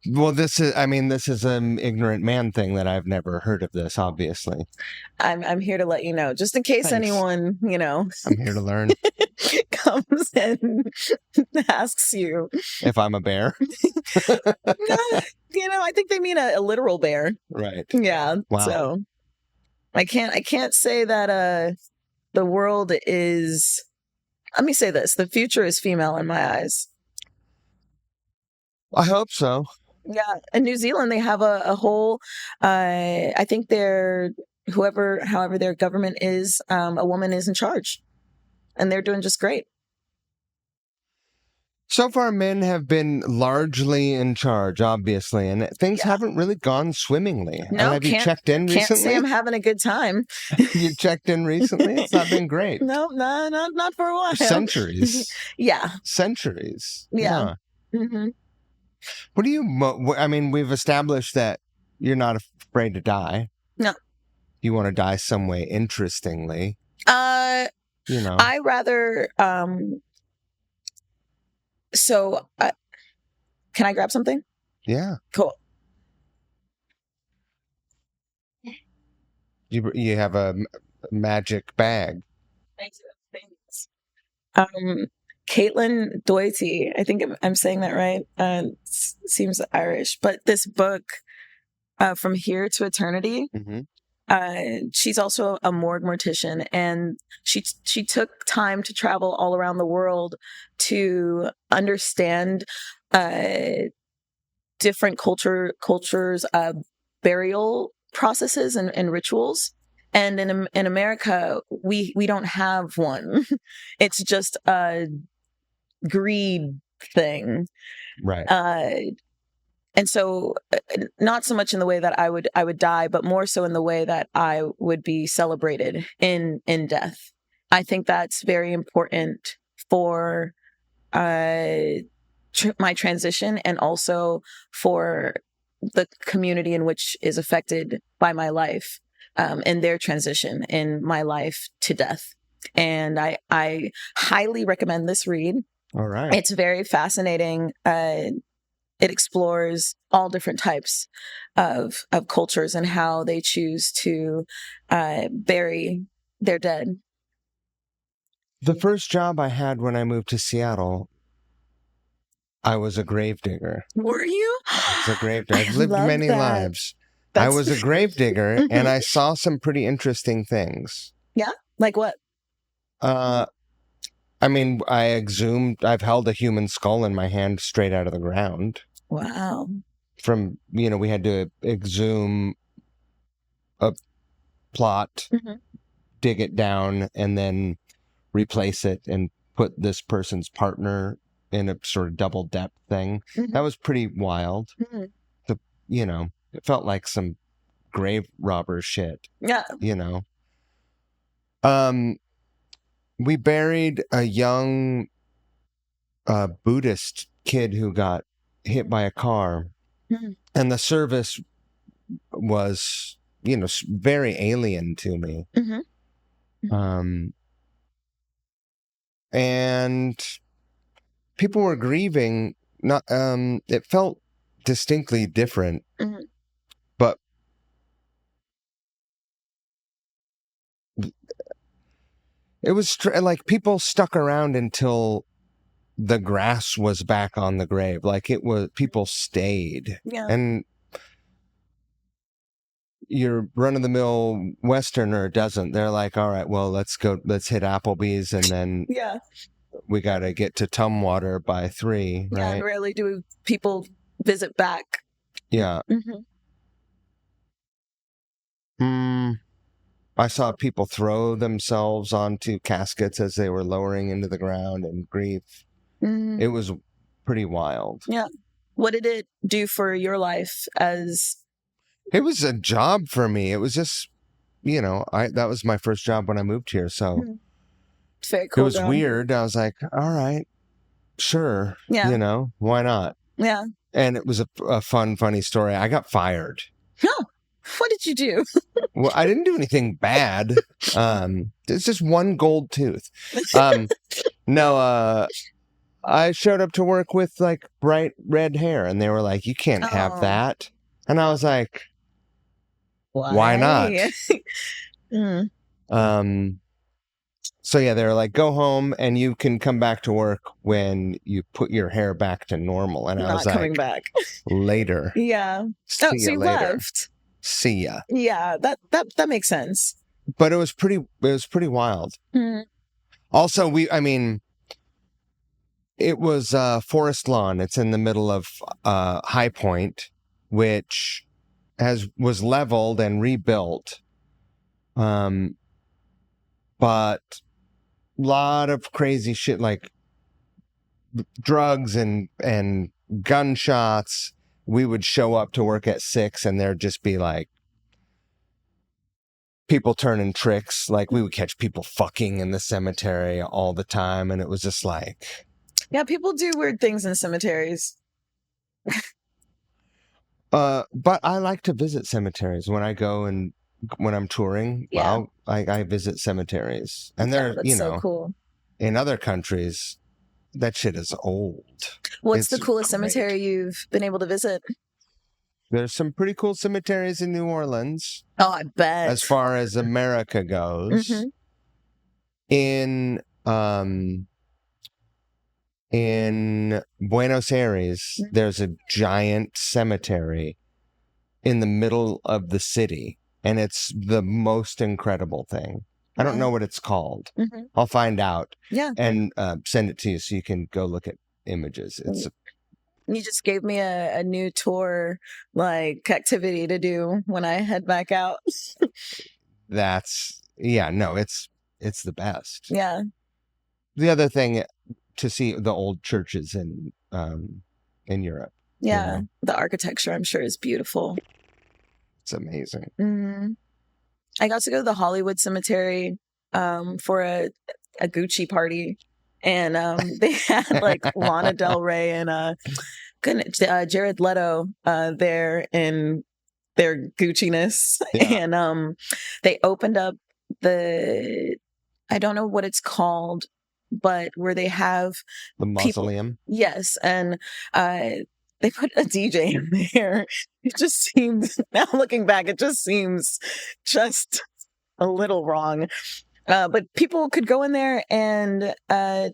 Well, this is an ignorant man thing that I've never heard of this, obviously. I'm here to let you know, just in case anyone, I'm here to learn. comes and asks you. If I'm a bear? I think they mean a literal bear. Right. Yeah. Wow. So I can't say that the world is, let me say this, the future is female in my eyes. I hope so. Yeah. In New Zealand, they have a whole, I think however their government is, a woman is in charge. And they're doing just great. So far, men have been largely in charge, obviously, and things haven't really gone swimmingly. No, have you checked in recently? Can't say I'm having a good time. You checked in recently? It's not been great. No, not for a while. Centuries. Yeah. Centuries. Yeah. Mm-hmm. What do you, we've established that you're not afraid to die. No. You want to die some way interestingly. I rather, so can I grab something? Yeah. Cool. You have a magic bag. Thanks. Caitlin Doherty, I think I'm saying that right. Seems Irish, but this book, From Here to Eternity. Mm-hmm. She's also a morgue mortician, and she took time to travel all around the world to understand different cultures, burial processes and rituals. And in America, we don't have one. It's just a greed thing. Right. And so not so much in the way that I would die, but more so in the way that I would be celebrated in death. I think that's very important for my transition, and also for the community in which is affected by my life, and their transition in my life to death. And I highly recommend this read. All right. It's very fascinating. It explores all different types of cultures and how they choose to bury their dead. The first job I had when I moved to Seattle, I was a gravedigger. Were you? I was a gravedigger. I've lived many lives. I was a gravedigger, and I saw some pretty interesting things. Yeah? Like what? I mean, I've held a human skull in my hand straight out of the ground. Wow. From, we had to exhume a plot, dig it down, and then replace it and put this person's partner in a sort of double depth thing. That was pretty wild. It felt like some grave robber shit. Yeah. We buried a young Buddhist kid who got hit by a car, and the service was, very alien to me. And people were grieving. Not, it felt distinctly different, but it was like people stuck around until the grass was back on the grave. Like people stayed. Yeah. And your run-of-the-mill Westerner doesn't. They're like, all right, well, let's hit Applebee's, and then we got to get to Tumwater by 3, right? Yeah, and rarely do people visit back. Yeah. I saw people throw themselves onto caskets as they were lowering into the ground in grief. It was pretty wild. Yeah. What did it do for your life as... It was a job for me. It was just, that was my first job when I moved here. So it's very cool. It was weird. I was like, all right, sure. Yeah. Why not? Yeah. And it was a funny story. I got fired. Oh, what did you do? Well, I didn't do anything bad. It's just one gold tooth. No, I showed up to work with like bright red hair, and they were like, you can't have that. And I was like, why not? So yeah, they were like, go home and you can come back to work when you put your hair back to normal. And I was like, coming back later. Yeah. See you later. Left. See ya. Yeah, that makes sense. But it was pretty wild. Also, it was forest lawn. It's in the middle of High Point, which was leveled and rebuilt. But a lot of crazy shit like drugs and gunshots. We would show up to work at 6 and there'd just be like people turning tricks. Like we would catch people fucking in the cemetery all the time. And it was just like... Yeah, people do weird things in cemeteries. But I like to visit cemeteries when I go and when I'm touring. Yeah. I visit cemeteries, and they're so cool. In other countries, that shit is old. What's the coolest cemetery you've been able to visit? There's some pretty cool cemeteries in New Orleans. Oh, I bet. As far as America goes, in Buenos Aires, there's a giant cemetery in the middle of the city, and it's the most incredible thing. I don't know what it's called. I'll find out. Yeah. And send it to you so you can go look at images. You just gave me a new tour like activity to do when I head back out. it's the best. Yeah. The other thing, to see the old churches in Europe. Yeah. You know? The architecture, I'm sure, is beautiful. It's amazing. Mm-hmm. I got to go to the Hollywood Cemetery for a Gucci party, and they had like Lana Del Rey and Jared Leto there in their Gucci-ness. Yeah. And they opened up I don't know what it's called, but where they have The mausoleum. Yes, and they put a DJ in there. It just seems, now looking back, it just seems just a little wrong. But people could go in there and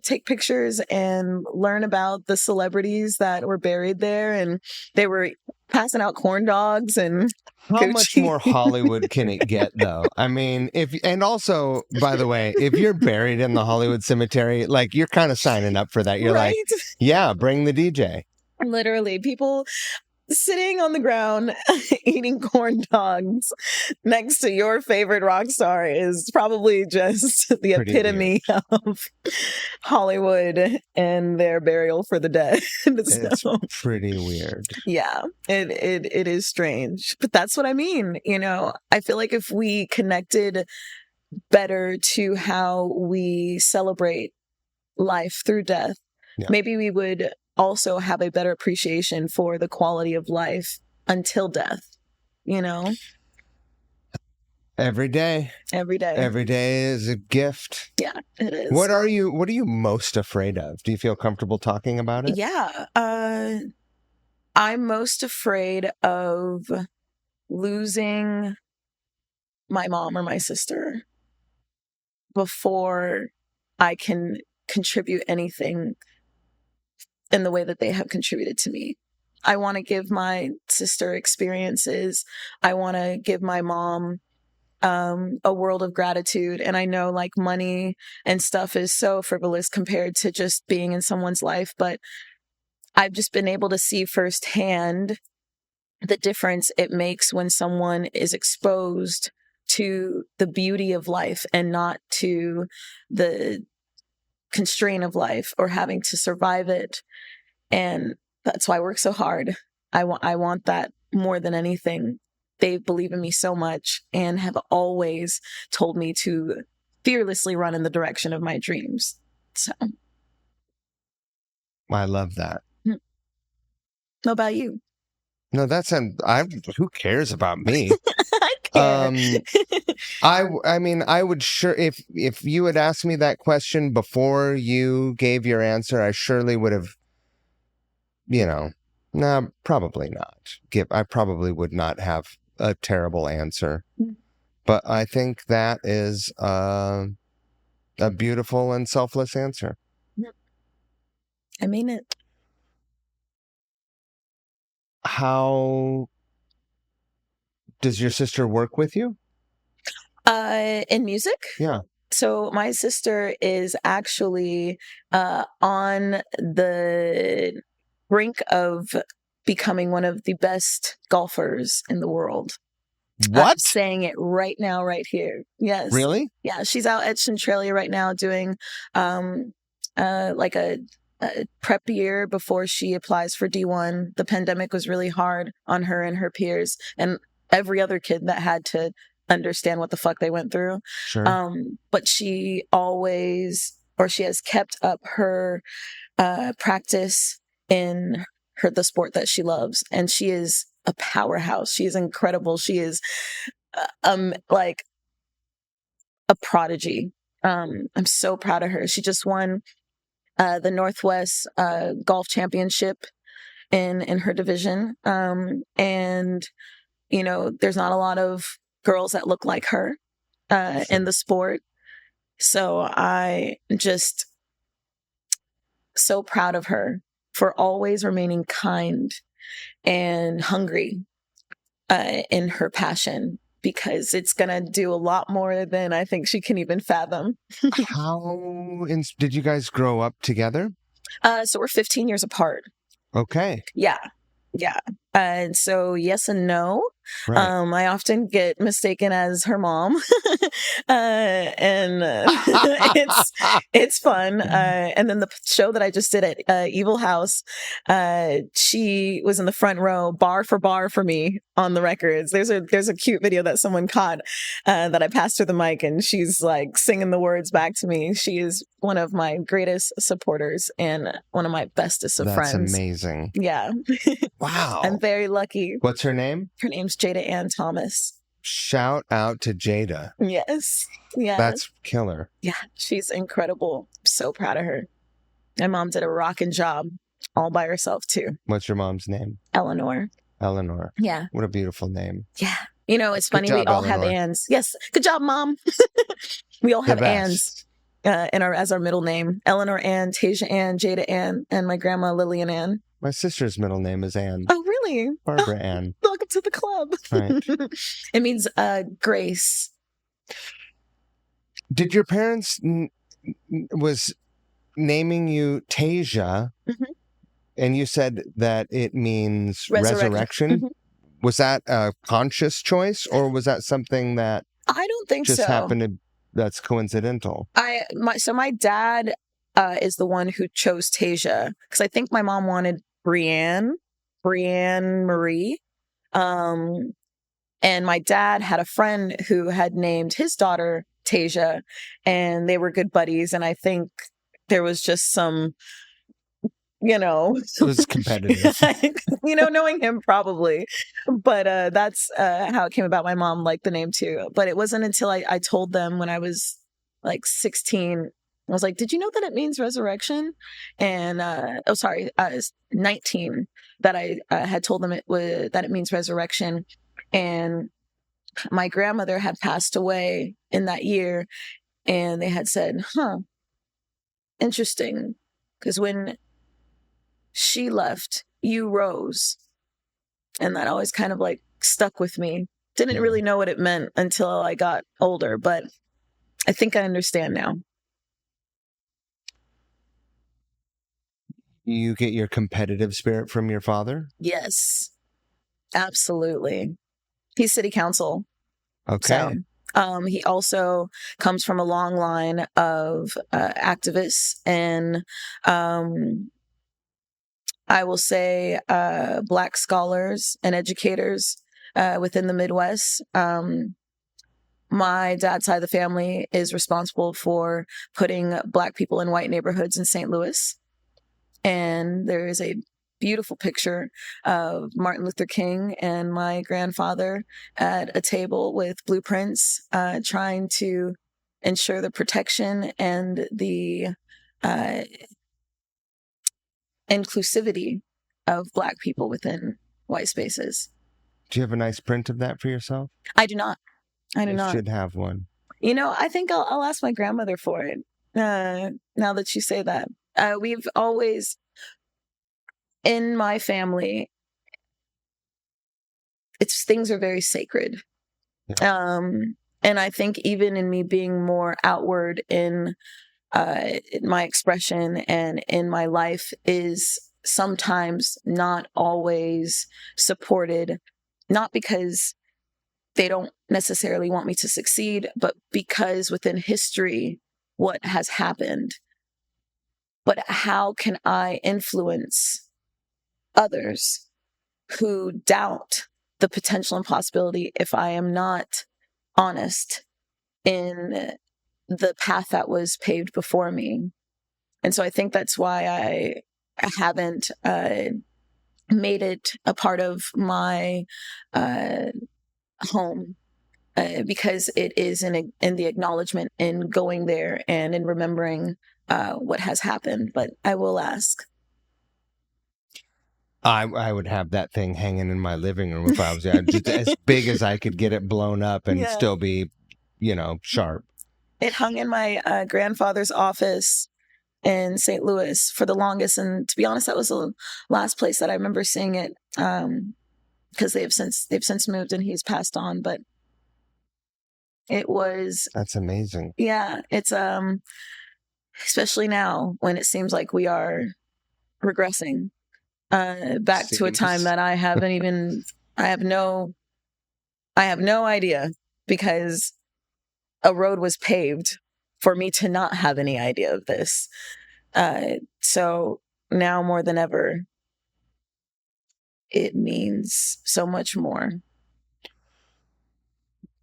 take pictures and learn about the celebrities that were buried there. And they were passing out corn dogs and How Gucci. much more Hollywood can it get, though? I mean, and also, by the way, if you're buried in the Hollywood Cemetery, like, you're kind of signing up for that. You're right? like, yeah, bring the DJ. Literally, people sitting on the ground eating corn dogs next to your favorite rock star is probably just the Pretty epitome of Hollywood and their burial for the dead. It's pretty weird. Yeah, it is strange, but that's what I mean. You know, I feel like if we connected better to how we celebrate life through death, maybe we would also have a better appreciation for the quality of life until death, you know? Every day is a gift. Yeah, it is. What are you most afraid of? Do you feel comfortable talking about it? Yeah. I'm most afraid of losing my mom or my sister before I can contribute anything in the way that they have contributed to me. I want to give my sister experiences. I want to give my mom a world of gratitude. And I know like money and stuff is so frivolous compared to just being in someone's life, but I've just been able to see firsthand the difference it makes when someone is exposed to the beauty of life and not to the constraint of life or having to survive it. And that's why I work so hard. I want that more than anything. They believe in me so much and have always told me to fearlessly run in the direction of my dreams. So I love that. What about you? No, who cares about me? I care. I mean, I would if you had asked me that question before you gave your answer, I surely would have, no, probably not. I probably would not have a terrible answer. But I think that is a beautiful and selfless answer. I mean it. How does your sister work with you? In music? Yeah. So my sister is actually on the brink of becoming one of the best golfers in the world. What? I'm saying it right now, right here. Yes. Really? Yeah. She's out at Centralia right now doing like a prep year before she applies for D1. The pandemic was really hard on her and her peers and every other kid that had to understand what the fuck they went through. Sure. But she has kept up her practice in the sport that she loves. And she is a powerhouse. She is incredible. She is like a prodigy. I'm so proud of her. She just won the Northwest Golf Championship in her division. And, there's not a lot of girls that look like her in the sport. So I just so proud of her for always remaining kind and hungry in her passion, because it's going to do a lot more than I think she can even fathom. How did you guys grow up together? So we're 15 years apart. Okay. Yeah. Yeah. And so, yes and no. Right. I often get mistaken as her mom, and it's fun. And then the show that I just did at Evil House, she was in the front row, bar for me on the records. There's a cute video that someone caught that I passed her the mic, and she's like singing the words back to me. She is one of my greatest supporters and one of my bestest of friends. That's amazing. Yeah. Wow. I'm very lucky. What's her name? Her name's Jada Ann Thomas. Shout out to Jada. Yes. Yeah. That's killer. Yeah. She's incredible. I'm so proud of her. My mom did a rocking job all by herself too. What's your mom's name? Eleanor. Eleanor. Yeah. What a beautiful name. Yeah. You know, it's funny. Good job, We all Eleanor. have Anns. Yes. Good job, Mom. We all have Anns as our middle name. Eleanor Ann, Tasia Ann, Jada Ann, and my grandma Lillian Ann. My sister's middle name is Ann. Oh, really? Barbara Ann. Welcome to the club. Right. It means grace. Did your parents was naming you Tasia, and you said that it means resurrection? Mm-hmm. Was that a conscious choice, or was that something that I don't think just so. happened to, that's coincidental? My dad is the one who chose Tasia, because I think my mom wanted Brianne Marie. And my dad had a friend who had named his daughter Tasia, and they were good buddies. And I think there was just some, It was competitive. Knowing him probably. But that's how it came about. My mom liked the name too. But it wasn't until I told them when I was like 16, I was like, did you know that it means resurrection? And, 19, that I had told them that it means resurrection. And my grandmother had passed away in that year. And they had said, interesting. Because when she left, you rose. And that always kind of like stuck with me. Didn't really know what it meant until I got older, but I think I understand now. You get your competitive spirit from your father? Yes, absolutely. He's city council. Okay. So, he also comes from a long line of activists and I will say Black scholars and educators within the Midwest. My dad's side of the family is responsible for putting Black people in white neighborhoods in St. Louis. And there is a beautiful picture of Martin Luther King and my grandfather at a table with blueprints, trying to ensure the protection and the inclusivity of Black people within white spaces. Do you have a nice print of that for yourself? I do not. You should have one. I think I'll ask my grandmother for it. Now that you say that, we've always, in my family, things are very sacred. Yeah. And I think even in me being more outward in my expression and in my life is sometimes not always supported, not because they don't necessarily want me to succeed, but because within history, what has happened. But how can I influence others who doubt the potential and possibility if I am not honest in the path that was paved before me? And so I think that's why I haven't made it a part of my home, because it is in the acknowledgement in going there and in remembering what has happened. But I will ask. I would have that thing hanging in my living room if I was there, just as big as I could get it blown up and still be, sharp. It hung in my grandfather's office in St. Louis for the longest. And to be honest, that was the last place that I remember seeing it, because they've since moved and he's passed on. But it was... That's amazing. Yeah. It's, especially now when it seems like we are regressing. back to a time that I have no idea, because a road was paved for me to not have any idea of this. So now more than ever, it means so much more.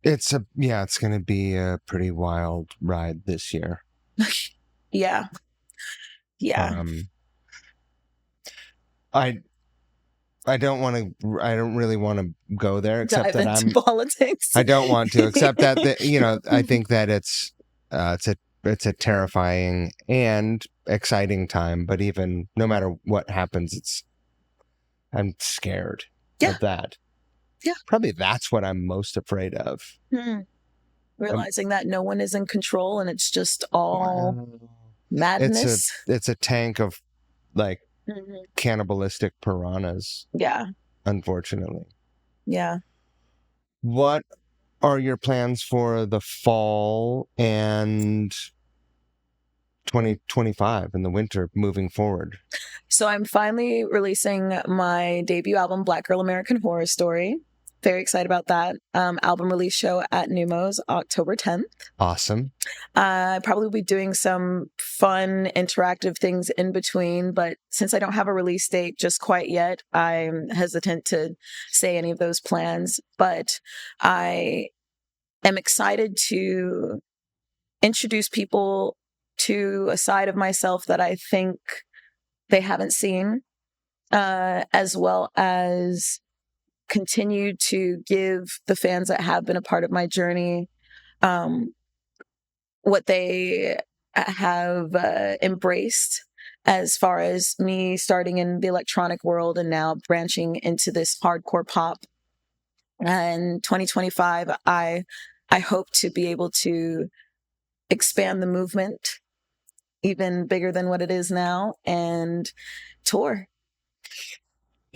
It's going to be a pretty wild ride this year. Yeah. I don't really want to go there, except Dive that into politics. I don't want to, except that I think that it's a terrifying and exciting time, but even no matter what happens, I'm scared of that. Yeah. Probably that's what I'm most afraid of. Realizing that no one is in control and it's just all madness. It's a tank of like cannibalistic piranhas. Yeah. Unfortunately. Yeah. What are your plans for the fall and 2025 in the winter moving forward? So I'm finally releasing my debut album, Black Girl American Horror Story. Very excited about that. Album release show at Numos, October 10th. Awesome. Probably be doing some fun, interactive things in between, but since I don't have a release date just quite yet, I'm hesitant to say any of those plans. But I am excited to introduce people to a side of myself that I think they haven't seen, as well as continue to give the fans that have been a part of my journey what they have embraced, as far as me starting in the electronic world and now branching into this hardcore pop. And 2025, I hope to be able to expand the movement even bigger than what it is now and tour.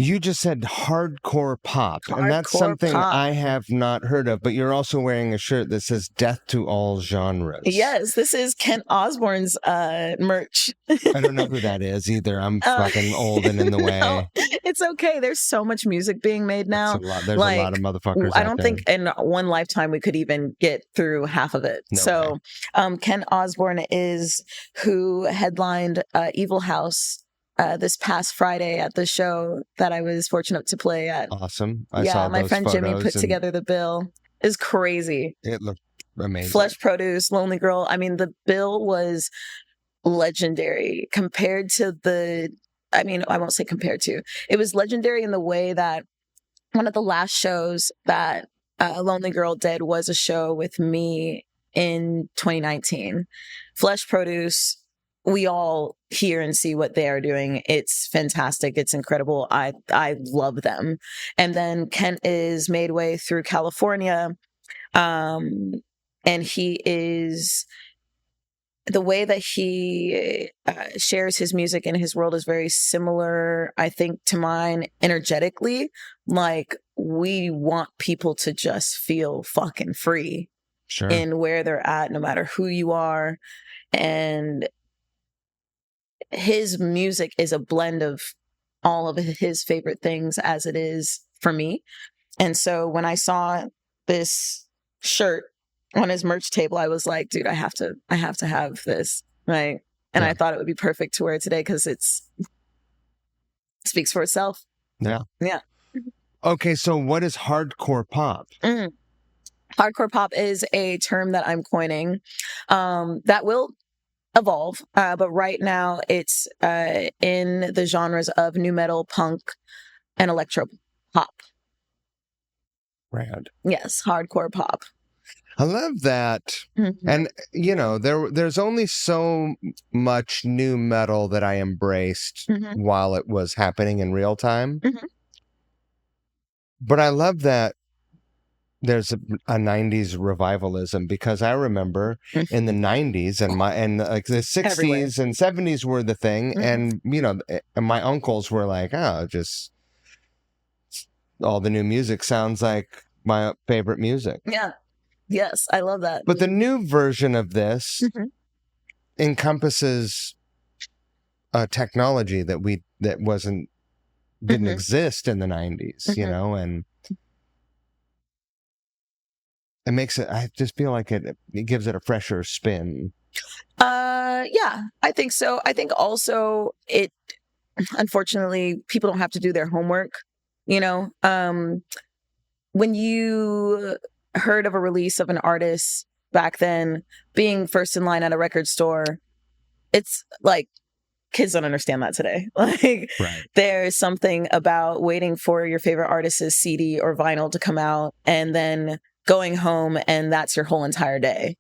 You just said hardcore pop, and that's something I have not heard of, but you're also wearing a shirt that says death to all genres. Yes, this is Kent Osborne's merch. I don't know who that is either. I'm fucking old and in the way. No, it's okay. There's so much music being made now. There's a lot of motherfuckers I don't think in one lifetime we could even get through half of it. No way. Kent Osborne is who headlined Evil House this past Friday at the show that I was fortunate to play at. Awesome. I saw my friend Jimmy put together the bill. It's crazy. It looked amazing. Flesh Produce, Lonely Girl. I mean, the bill was legendary compared to I won't say compared to. It was legendary in the way that one of the last shows that Lonely Girl did was a show with me in 2019. Flesh Produce, we all hear and see what they are doing. It's fantastic. It's incredible. I love them. And then Kent is made way through California. And he is, the way that he shares his music and his world is very similar, I think, to mine energetically. Like, we want people to just feel fucking free in where they're at, no matter who you are. And his music is a blend of all of his favorite things, as it is for me. And so when I saw this shirt on his merch table, I was like, dude, I have to have this. Right. And I thought it would be perfect to wear today because it speaks for itself. Yeah. Yeah. Okay. So what is hardcore pop? Hardcore pop is a term that I'm coining that will evolve, but right now it's in the genres of nu metal, punk, and electro pop. Rad. Yes, hardcore pop. I love that. And there's only so much nu metal that I embraced while it was happening in real time. But I love that there's a 90s revivalism, because I remember in the 90s and like the 60s everywhere. And 70s were the thing. And, my uncles were like, just all the new music sounds like my favorite music. Yeah. Yes. I love that. But the new version of this encompasses a technology that wasn't didn't Mhm. exist in the 90s, you Mhm. know, and it makes it, I just feel like it gives it a fresher spin. Yeah, I think so. I think also it, unfortunately, people don't have to do their homework, you know? When you heard of a release of an artist back then, being first in line at a record store, it's like kids don't understand that today. Like, Right. there's something about waiting for your favorite artist's CD or vinyl to come out and then going home, and that's your whole entire day.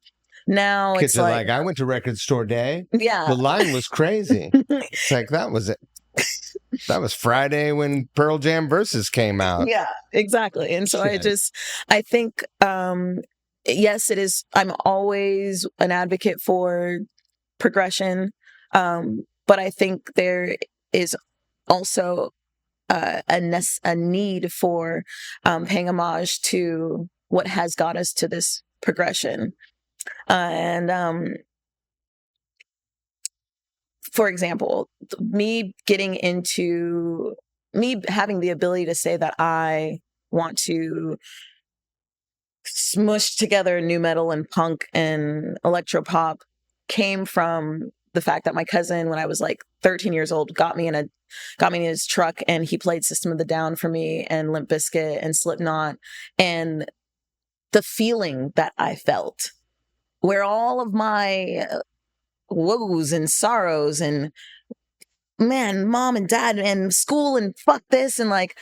Now Kids it's are like, like, I went to record store day. yeah. The line was crazy. It's like, that was it. That was Friday when Pearl Jam Versus came out. Yeah, exactly. And so Shit. I think, yes, it is. I'm always an advocate for progression. But I think there is also a need for paying homage to what has got us to this progression. And for example, me having the ability to say that I want to smush together new metal and punk and electro pop came from the fact that my cousin, when I was like 13 years old, got me in his truck, and he played System of the Down for me and Limp Bizkit and Slipknot, and the feeling that I felt, where all of my woes and sorrows and man, mom and dad and school and fuck this and like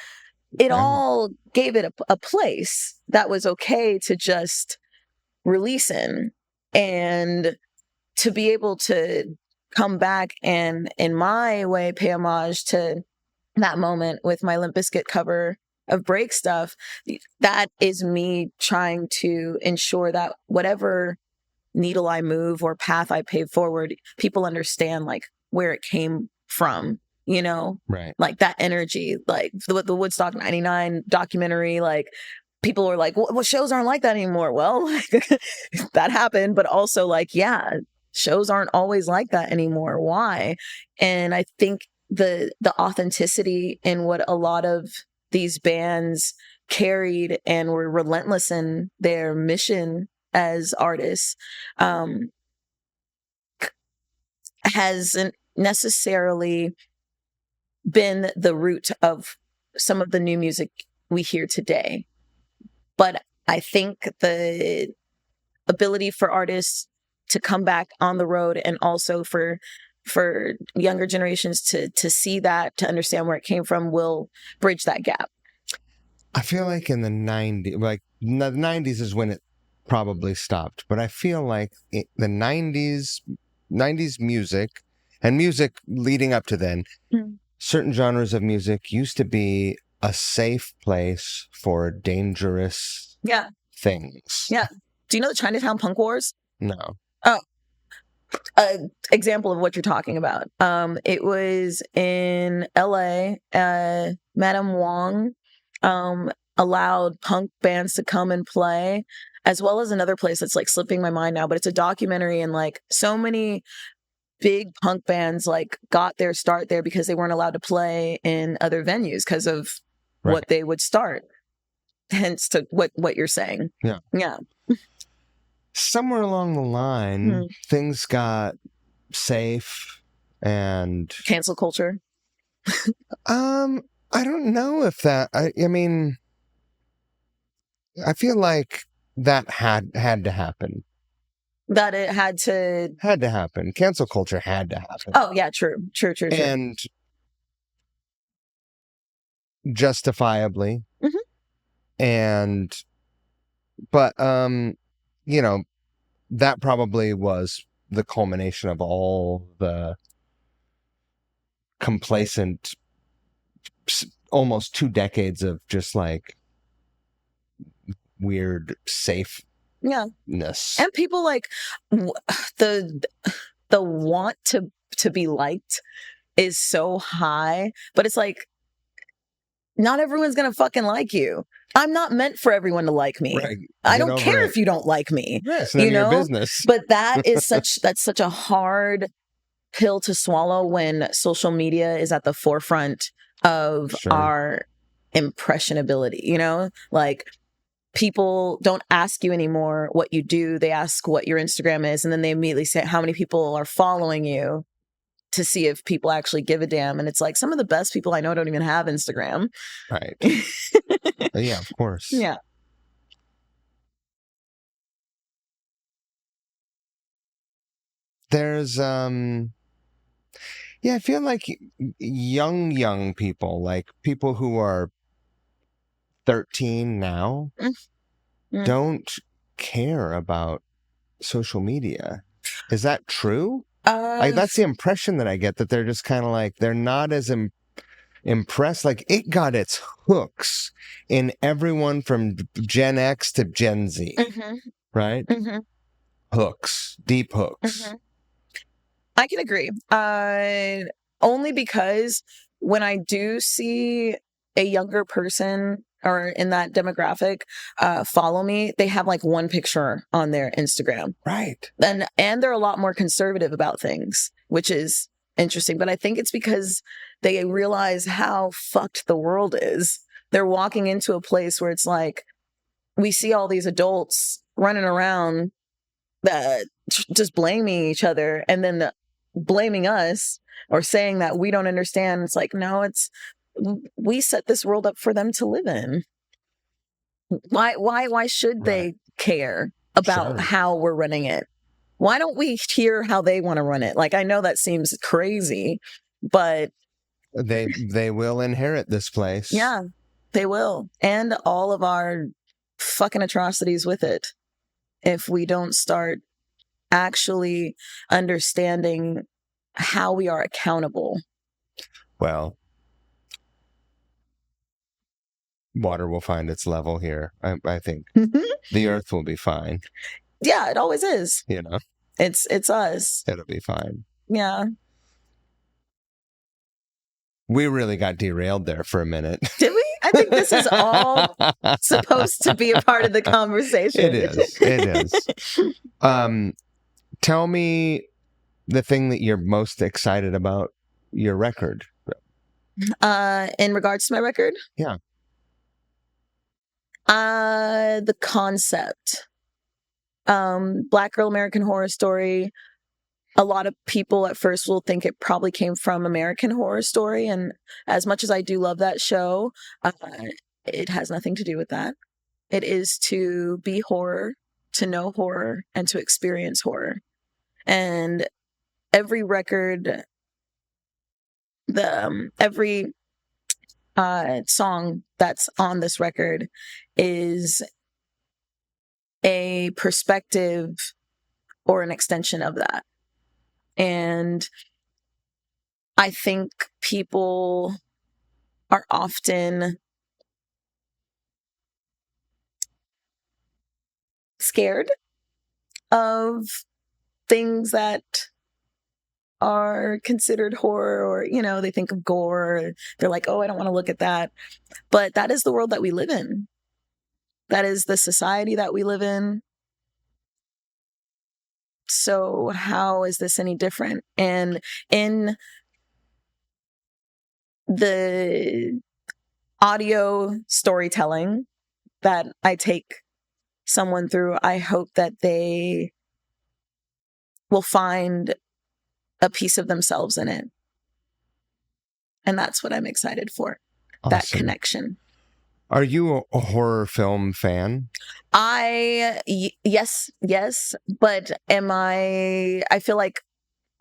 it all gave it a place that was okay to just release in, and to be able to come back and in my way pay homage to that moment with my Limp Bizkit cover of Break Stuff. That is me trying to ensure that whatever needle I move or path I pave forward, people understand like where it came from, you know? Right. Like that energy, like the Woodstock 99 documentary, like people were like, well, shows aren't like that anymore. Well, like, that happened, but also like, yeah, shows aren't always like that anymore. Why? And I think the authenticity in what a lot of these bands carried and were relentless in their mission as artists um, hasn't necessarily been the root of some of the new music we hear today. But I think the ability for artists to come back on the road, and also for younger generations to see that, to understand where it came from, will bridge that gap. I feel like in the 90s, like the 90s is when it probably stopped, but I feel like the 90s music and music leading up to then, certain genres of music used to be a safe place for dangerous things. Yeah. Do you know the Chinatown Punk Wars? No. Oh, example of what you're talking about. It was in LA. Madame Wong allowed punk bands to come and play, as well as another place that's like slipping my mind now, but it's a documentary, and like so many big punk bands like got their start there because they weren't allowed to play in other venues because of what they would start. Hence to what you're saying. Yeah. Somewhere along the line, things got safe and cancel culture. I don't know if that. I mean, I feel like that had to happen. That it had to happen. Cancel culture had to happen. Oh yeah, true. And justifiably. And but you know, that probably was the culmination of all the complacent almost 2 decades of just like weird safeness. And people like the want to be liked is so high, but it's like not everyone's gonna fucking like you. I'm not meant for everyone to like me. Right. I don't care if you don't like me. Yeah, it's none of your business. But that is such a hard pill to swallow when social media is at the forefront of our impressionability, you know? Like, people don't ask you anymore what you do. They ask what your Instagram is, and then they immediately say how many people are following you to see if people actually give a damn. And it's like, some of the best people I know don't even have Instagram. Right. Yeah, of course. Yeah. There's I feel like young people, like people who are 13 now, don't care about social media. Is that true? That's the impression that I get, that they're just kind of like, they're not as impressed. Like, it got its hooks in everyone from Gen X to Gen Z, right? Hooks, deep hooks. I can agree. Only because when I do see a younger person or in that demographic follow me, they have like one picture on their Instagram. Right. And they're a lot more conservative about things, which is interesting. But I think it's because they realize how fucked the world is. They're walking into a place where it's like, we see all these adults running around just blaming each other, and then blaming us or saying that we don't understand. It's like, no, we set this world up for them to live in. Why should they care about how we're running it? Why don't we hear how they want to run it? Like, I know that seems crazy, but they will inherit this place. Yeah, they will. And all of our fucking atrocities with it, if we don't start actually understanding how we are accountable. Well, water will find its level here. I think the earth will be fine. Yeah, it always is. You know, it's us. It'll be fine. Yeah. We really got derailed there for a minute. Did we? I think this is all supposed to be a part of the conversation. It is. Tell me the thing that you're most excited about your record. In regards to my record? Yeah. The concept. Black Girl American Horror Story. A lot of people at first will think it probably came from American Horror Story. And as much as I do love that show, it has nothing to do with that. It is to be horror, to know horror, and to experience horror. And every record, every song that's on this record is a perspective or an extension of that. And I think people are often scared of things that are considered horror, or, you know, they think of gore. They're like, oh, I don't want to look at that. But that is the world that we live in. That is the society that we live in. So how is this any different? And in the audio storytelling that I take someone through, I hope that they will find a piece of themselves in it. And that's what I'm excited for. Awesome. That connection. Are you a horror film fan? Yes, but I feel like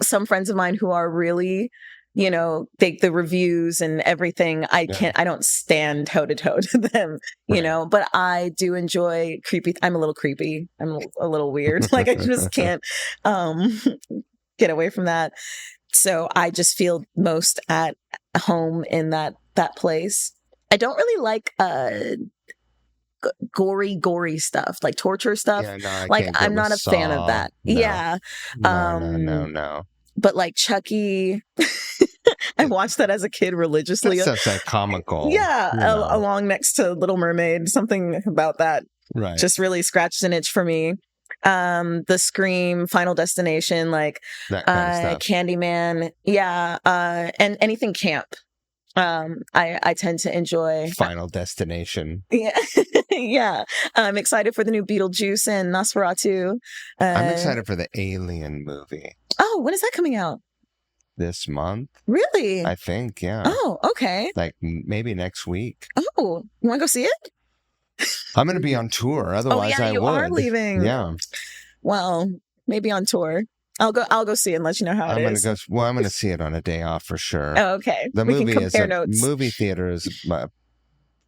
some friends of mine who are really, you know, the reviews and everything, I don't stand toe to toe to them, you know, but I do enjoy creepy. I'm a little creepy. I'm a little weird. Like, I just can't, get away from that. So I just feel most at home in that place. I don't really like gory stuff, like torture stuff. Yeah, no, like, I'm not a fan of that. No. Yeah. No. But like Chucky, I watched that as a kid religiously. That's so comical. Yeah. Along next to Little Mermaid, something about that just really scratched an itch for me. the Scream, Final Destination, like That kind of stuff. Candyman, yeah, and anything camp. I tend to enjoy. Final Destination. Yeah, yeah. I'm excited for the new Beetlejuice and Nosferatu. I'm excited for the Alien movie Oh, when is that coming out? this month. Really? I think, yeah. Oh, okay. Like maybe next week. Oh, you want to go see it? I'm going to be on tour. Otherwise, I you would. are leaving. Yeah. Well, maybe on tour. I'll go see it and let you know how it is. I'm going to see it on a day off for sure. Oh, okay. The We movie can is compare notes. movie theater is a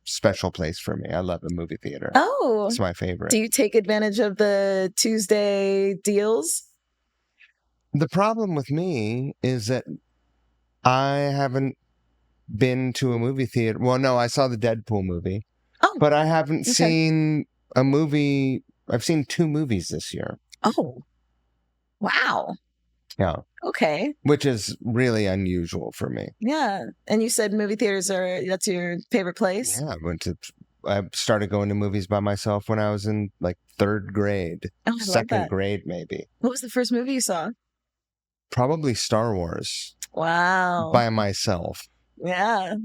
special place for me. I love a movie theater. Oh, It's my favorite. do you take advantage of the Tuesday deals? The problem with me is that I haven't been to a movie theater. Well, no, I saw the Deadpool movie. Oh, but I haven't seen a movie. I've seen 2 movies this year. Oh, wow. Yeah. Okay. Which is really unusual for me. Yeah. And you said movie theaters that's your favorite place? Yeah, I started going to movies by myself when I was in like 3rd grade. Oh, I love 2nd that. grade, maybe. What was the first movie you saw? Probably Star Wars. Wow. By myself. Yeah.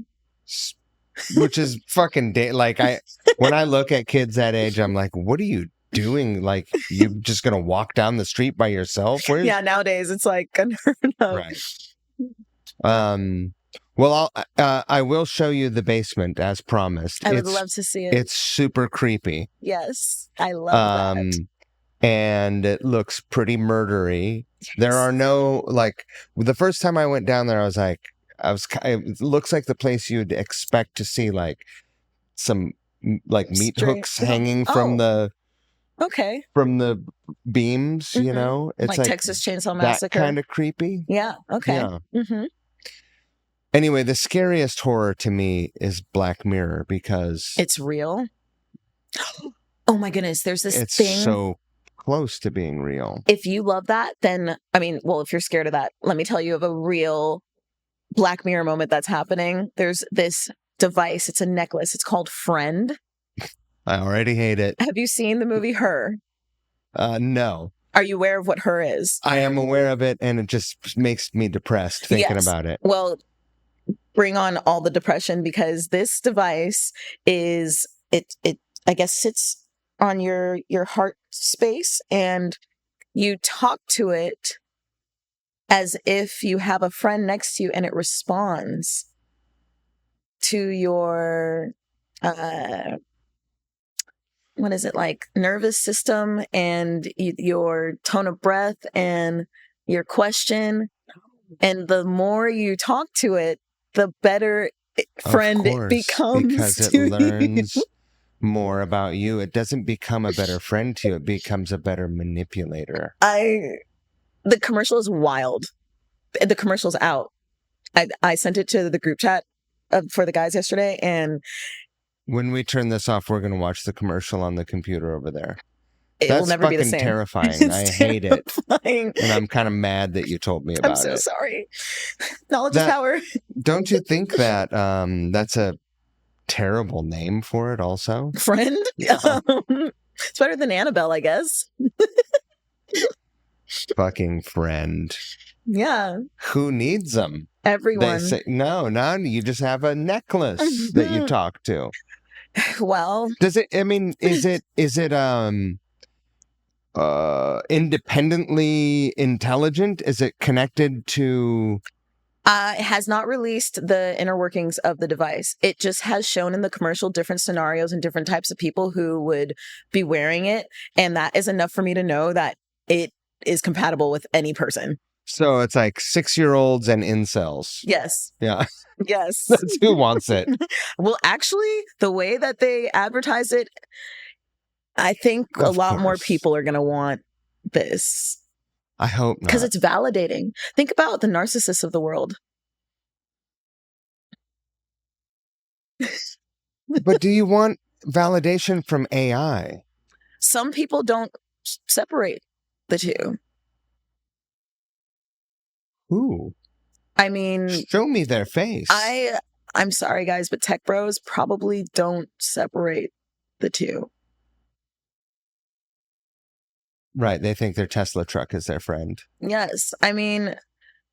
Which is fucking when I look at kids that age, I'm like, what are you doing? Like, you just gonna walk down the street by yourself? Yeah, nowadays it's like unheard of. Right. Well, I will show you the basement as promised. I would love to see it. It's super creepy. Yes, I love that. And it looks pretty murdery. Yes. There are no the first time I went down there, I was like, it looks like the place you'd expect to see like some meat hooks hanging from the beams, you know? It's like Texas Chainsaw Massacre. That kind of creepy. Yeah. Okay. Yeah. Mm-hmm. Anyway, the scariest horror to me is Black Mirror because it's real. Oh my goodness. There's this it's thing. So close to being real. If you love that, then, if you're scared of that, let me tell you of a real Black Mirror moment that's happening. There's this device. It's a necklace. It's called Friend. I already hate it. Have you seen the movie Her? No. Are you aware of what Her is? I am aware of it, and it just makes me depressed thinking about it. Well, bring on all the depression because this device is it I guess sits on your heart space and you talk to it as if you have a friend next to you, and it responds to your what is it, like nervous system and your tone of breath and your question. And the more you talk to it, the better friend it becomes. Because it learns more about you. It doesn't become a better friend to you. It becomes a better manipulator. The commercial is wild. The commercial's out. I sent it to the group chat for the guys yesterday, and when we turn this off, we're going to watch the commercial on the computer over there. It will never be the same. Terrifying. I hate it. And I'm kind of mad that you told me about it. I'm so sorry. Knowledge is power. Don't you think that that's a terrible name for it also? Friend? Yeah. It's better than Annabelle, I guess. Fucking Friend. Yeah. Who needs them? Everyone. They say, no, you just have a necklace that you talk to. Well, does it, is it independently intelligent? Is it connected to... It has not released the inner workings of the device. It just has shown in the commercial different scenarios and different types of people who would be wearing it. And that is enough for me to know that it is compatible with any person. So it's like 6-year-olds and incels. Yes. Yeah. Yes. That's who wants it. Well, actually, the way that they advertise it, I think a lot more people are going to want this. I hope not. Because it's validating. Think about the narcissists of the world. But do you want validation from AI? Some people don't separate the two. Who? Show me their face. I'm sorry, guys, but tech bros probably don't separate the two. Right. They think their Tesla truck is their friend. Yes. I mean,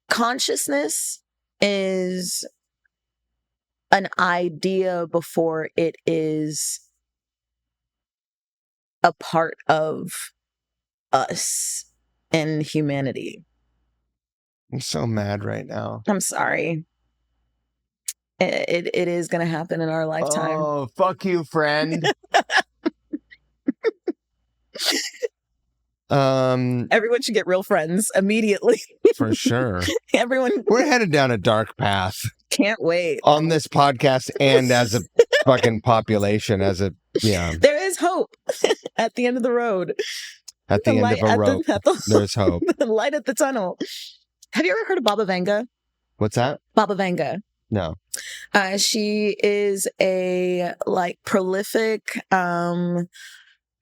consciousness is an idea before it is a part of us and humanity. I'm so mad right now. I'm sorry. It is going to happen in our lifetime. Oh, fuck you, friend. Everyone should get real friends immediately. For sure. Everyone. We're headed down a dark path. Can't wait. On this podcast and as a fucking population, yeah. There is hope at the end of the road. At the end of a rope, there's hope. The light at the tunnel. Have you ever heard of Baba Vanga? What's that? Baba Vanga. No. She is a prolific, I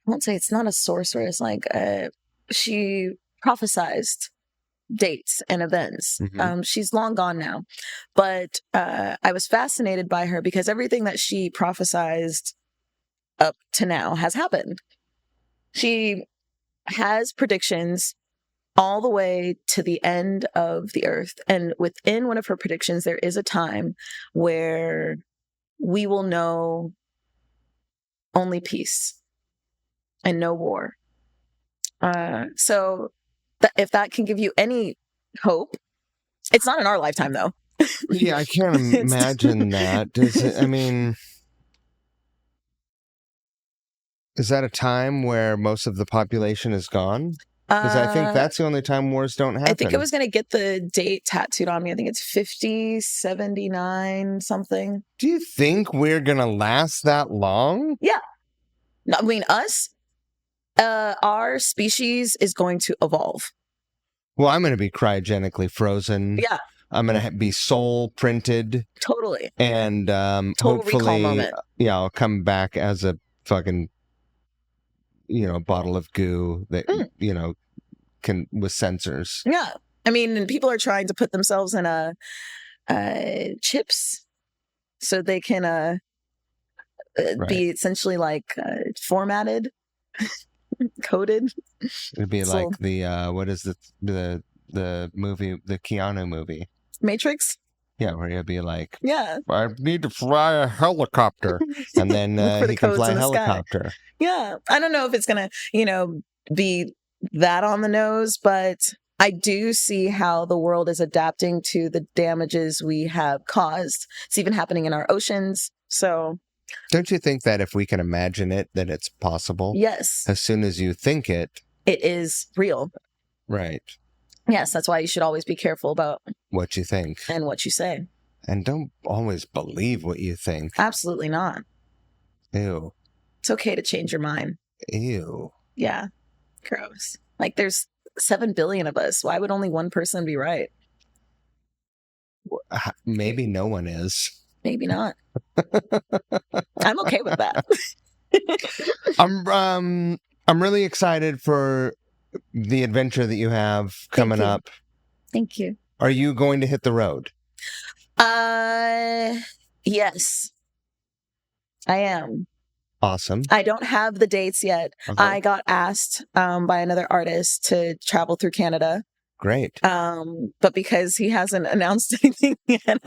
won't say it's not a sorceress, she prophesized dates and events. Mm-hmm. She's long gone now, but I was fascinated by her because everything that she prophesized up to now has happened. She has predictions all the way to the end of the earth. And within one of her predictions, there is a time where we will know only peace and no war. So if that can give you any hope, it's not in our lifetime, though. Yeah, I can't imagine that. Is that a time where most of the population is gone? Because I think that's the only time wars don't happen. I think I was going to get the date tattooed on me. I think it's 5079 something. Do you think we're going to last that long? Yeah. No, I mean, us, our species is going to evolve. Well, I'm going to be cryogenically frozen. Yeah. I'm going to be soul printed. Totally. And Total recall hopefully, moment. Yeah, I'll come back as a fucking, bottle of goo that, can with sensors. Yeah. I mean, and people are trying to put themselves in chips so they can be essentially formatted, coded. It'd be like the what is the movie, the Keanu movie, Matrix. Yeah, where he'll be like, yeah, I need to fly a helicopter, and then he can fly a helicopter. Sky. Yeah, I don't know if it's gonna be that on the nose, but I do see how the world is adapting to the damages we have caused. It's even happening in our oceans. So don't you think that if we can imagine it, that it's possible? Yes. As soon as you think it, it is real. Right. Yes, that's why you should always be careful about what you think and what you say. And don't always believe what you think. Absolutely not. Ew. It's okay to change your mind. Ew. Yeah. Gross. Like there's 7 billion of us. Why would only one person be right? Maybe no one is. Maybe not. I'm okay with that. I'm really excited for the adventure that you have coming up. Thank you. Are you going to hit the road? Yes. I am. Awesome. I don't have the dates yet. Okay. I got asked by another artist to travel through Canada. Great. But because he hasn't announced anything yet,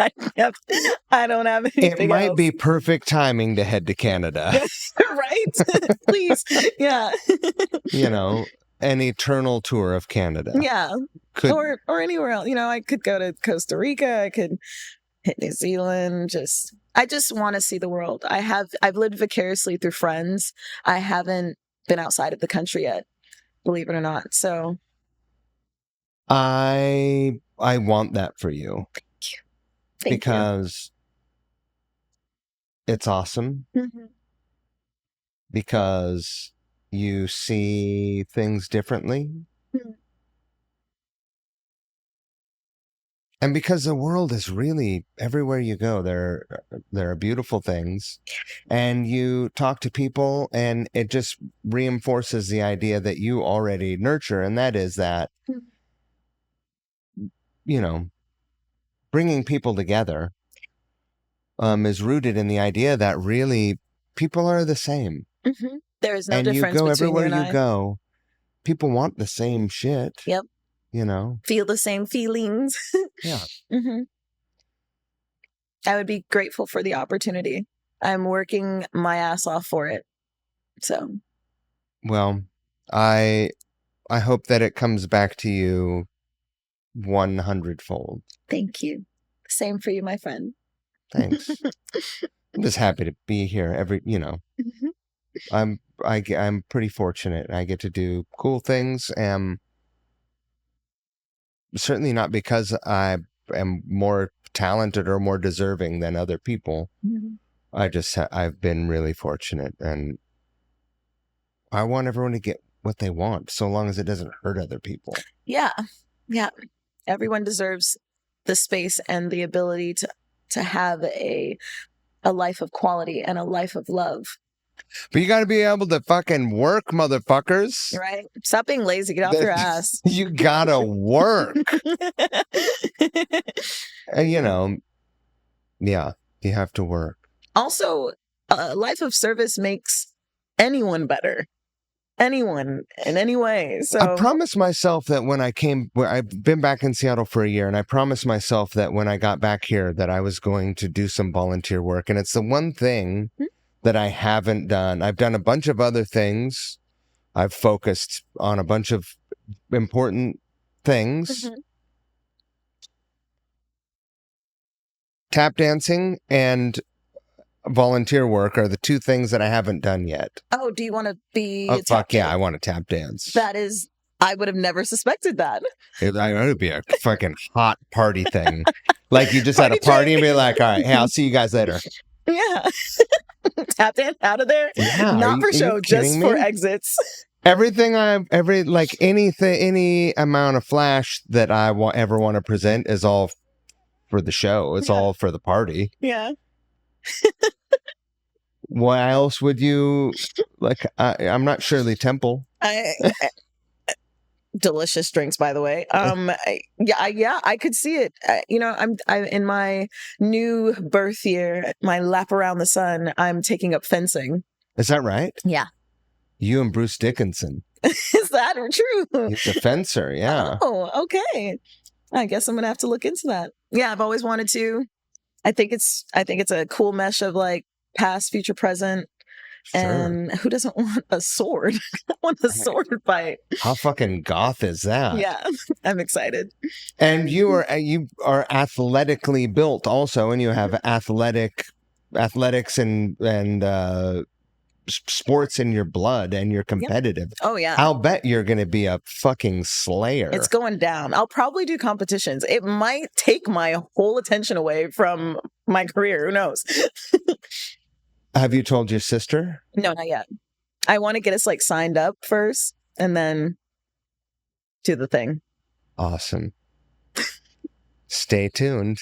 I don't have anything It might else. be perfect timing to head to Canada. Right? Please. Yeah. An eternal tour of Canada. Yeah. Or anywhere else. I could go to Costa Rica. I could hit New Zealand. I just want to see the world. I've lived vicariously through friends. I haven't been outside of the country yet, believe it or not. So I want that for you. Thank you. Because it's awesome. Mm-hmm. Because you see things differently. Mm-hmm. And because the world is really, everywhere you go, there are beautiful things. And you talk to people and it just reinforces the idea that you already nurture. And that is that, bringing people together is rooted in the idea that really people are the same. Mm-hmm. There is no difference between you. And you go everywhere you go. people want the same shit. Yep. You know? Feel the same feelings. Yeah. I would be grateful for the opportunity. I'm working my ass off for it. So. Well, I hope that it comes back to you 100-fold. Thank you. Same for you, my friend. Thanks. I'm just happy to be here I'm pretty fortunate. I get to do cool things, and certainly not because I am more talented or more deserving than other people. I've been really fortunate, and I want everyone to get what they want, so long as it doesn't hurt other people. Yeah. Everyone deserves the space and the ability to have a life of quality and a life of love. But you got to be able to fucking work, motherfuckers. Right? Stop being lazy. Get off your ass. You gotta work. And yeah, you have to work. Also, a life of service makes anyone better. Anyone in any way. So I promised myself that when I've been back in Seattle for a year, and I promised myself that when I got back here that I was going to do some volunteer work. And it's the one thing that I haven't done. I've done a bunch of other things. I've focused on a bunch of important things. Tap dancing and volunteer work are the two things that I haven't done yet. Oh, do you want to be? Oh, fuck yeah, I want to tap dance. I would have never suspected that. It would be a fucking hot party thing. Like you just had a party and be like, all right, hey, I'll see you guys later. Yeah. Tap dance out of there? Yeah, not for show, just for exits. Everything any amount of flash that I ever want to present is all for the show. It's all for the party. Yeah. Why else would you like? I'm not Shirley Temple. Delicious drinks, by the way. I could see it. I'm in my new birth year, my lap around the sun. I'm taking up fencing. Is that right? Yeah. You and Bruce Dickinson. Is that true? He's a fencer. Yeah. Oh, okay. I guess I'm gonna have to look into that. Yeah, I've always wanted to. I think it's a cool mesh of like past, future, present. Sure. And who doesn't want a sword? I want a sword fight. How fucking goth is that? Yeah, I'm excited. And you are athletically built also, and you have athletics and sports in your blood, and you're competitive. Yep. Oh yeah. I'll bet you're going to be a fucking slayer. It's going down. I'll probably do competitions. It might take my whole attention away from my career. Who knows? Have you told your sister? No, not yet. I want to get us like signed up first and then do the thing. Awesome. Stay tuned.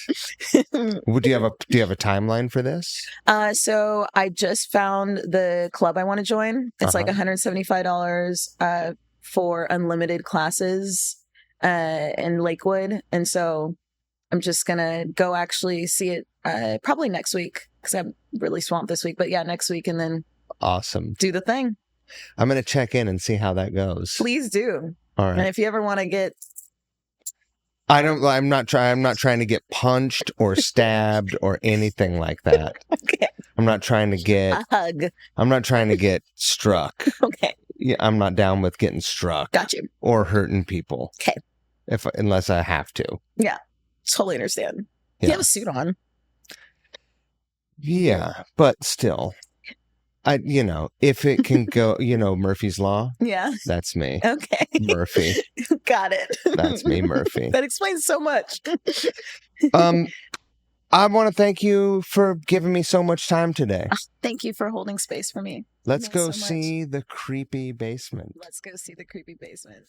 Do you have a timeline for this? So I just found the club I want to join. It's like $175 for unlimited classes in Lakewood. And so I'm just going to go actually see it probably next week because I'm really swamped this week. But yeah, next week and then awesome. Do the thing. I'm going to check in and see how that goes. Please do. All right. And if you ever want to get I'm not trying to get punched or stabbed or anything like that. Okay. I'm not trying to get a hug. I'm not trying to get struck. Okay. Yeah, I'm not down with getting struck. Got you. Or hurting people. Okay. Unless I have to. Yeah. Totally understand. Yeah. You have a suit on. Yeah, but still. If it can go, Murphy's Law. Yeah. That's me. Okay. Murphy. Got it. That's me, Murphy. That explains so much. I want to thank you for giving me so much time today. Thank you for holding space for me. Let's go see the creepy basement. Let's go see the creepy basement.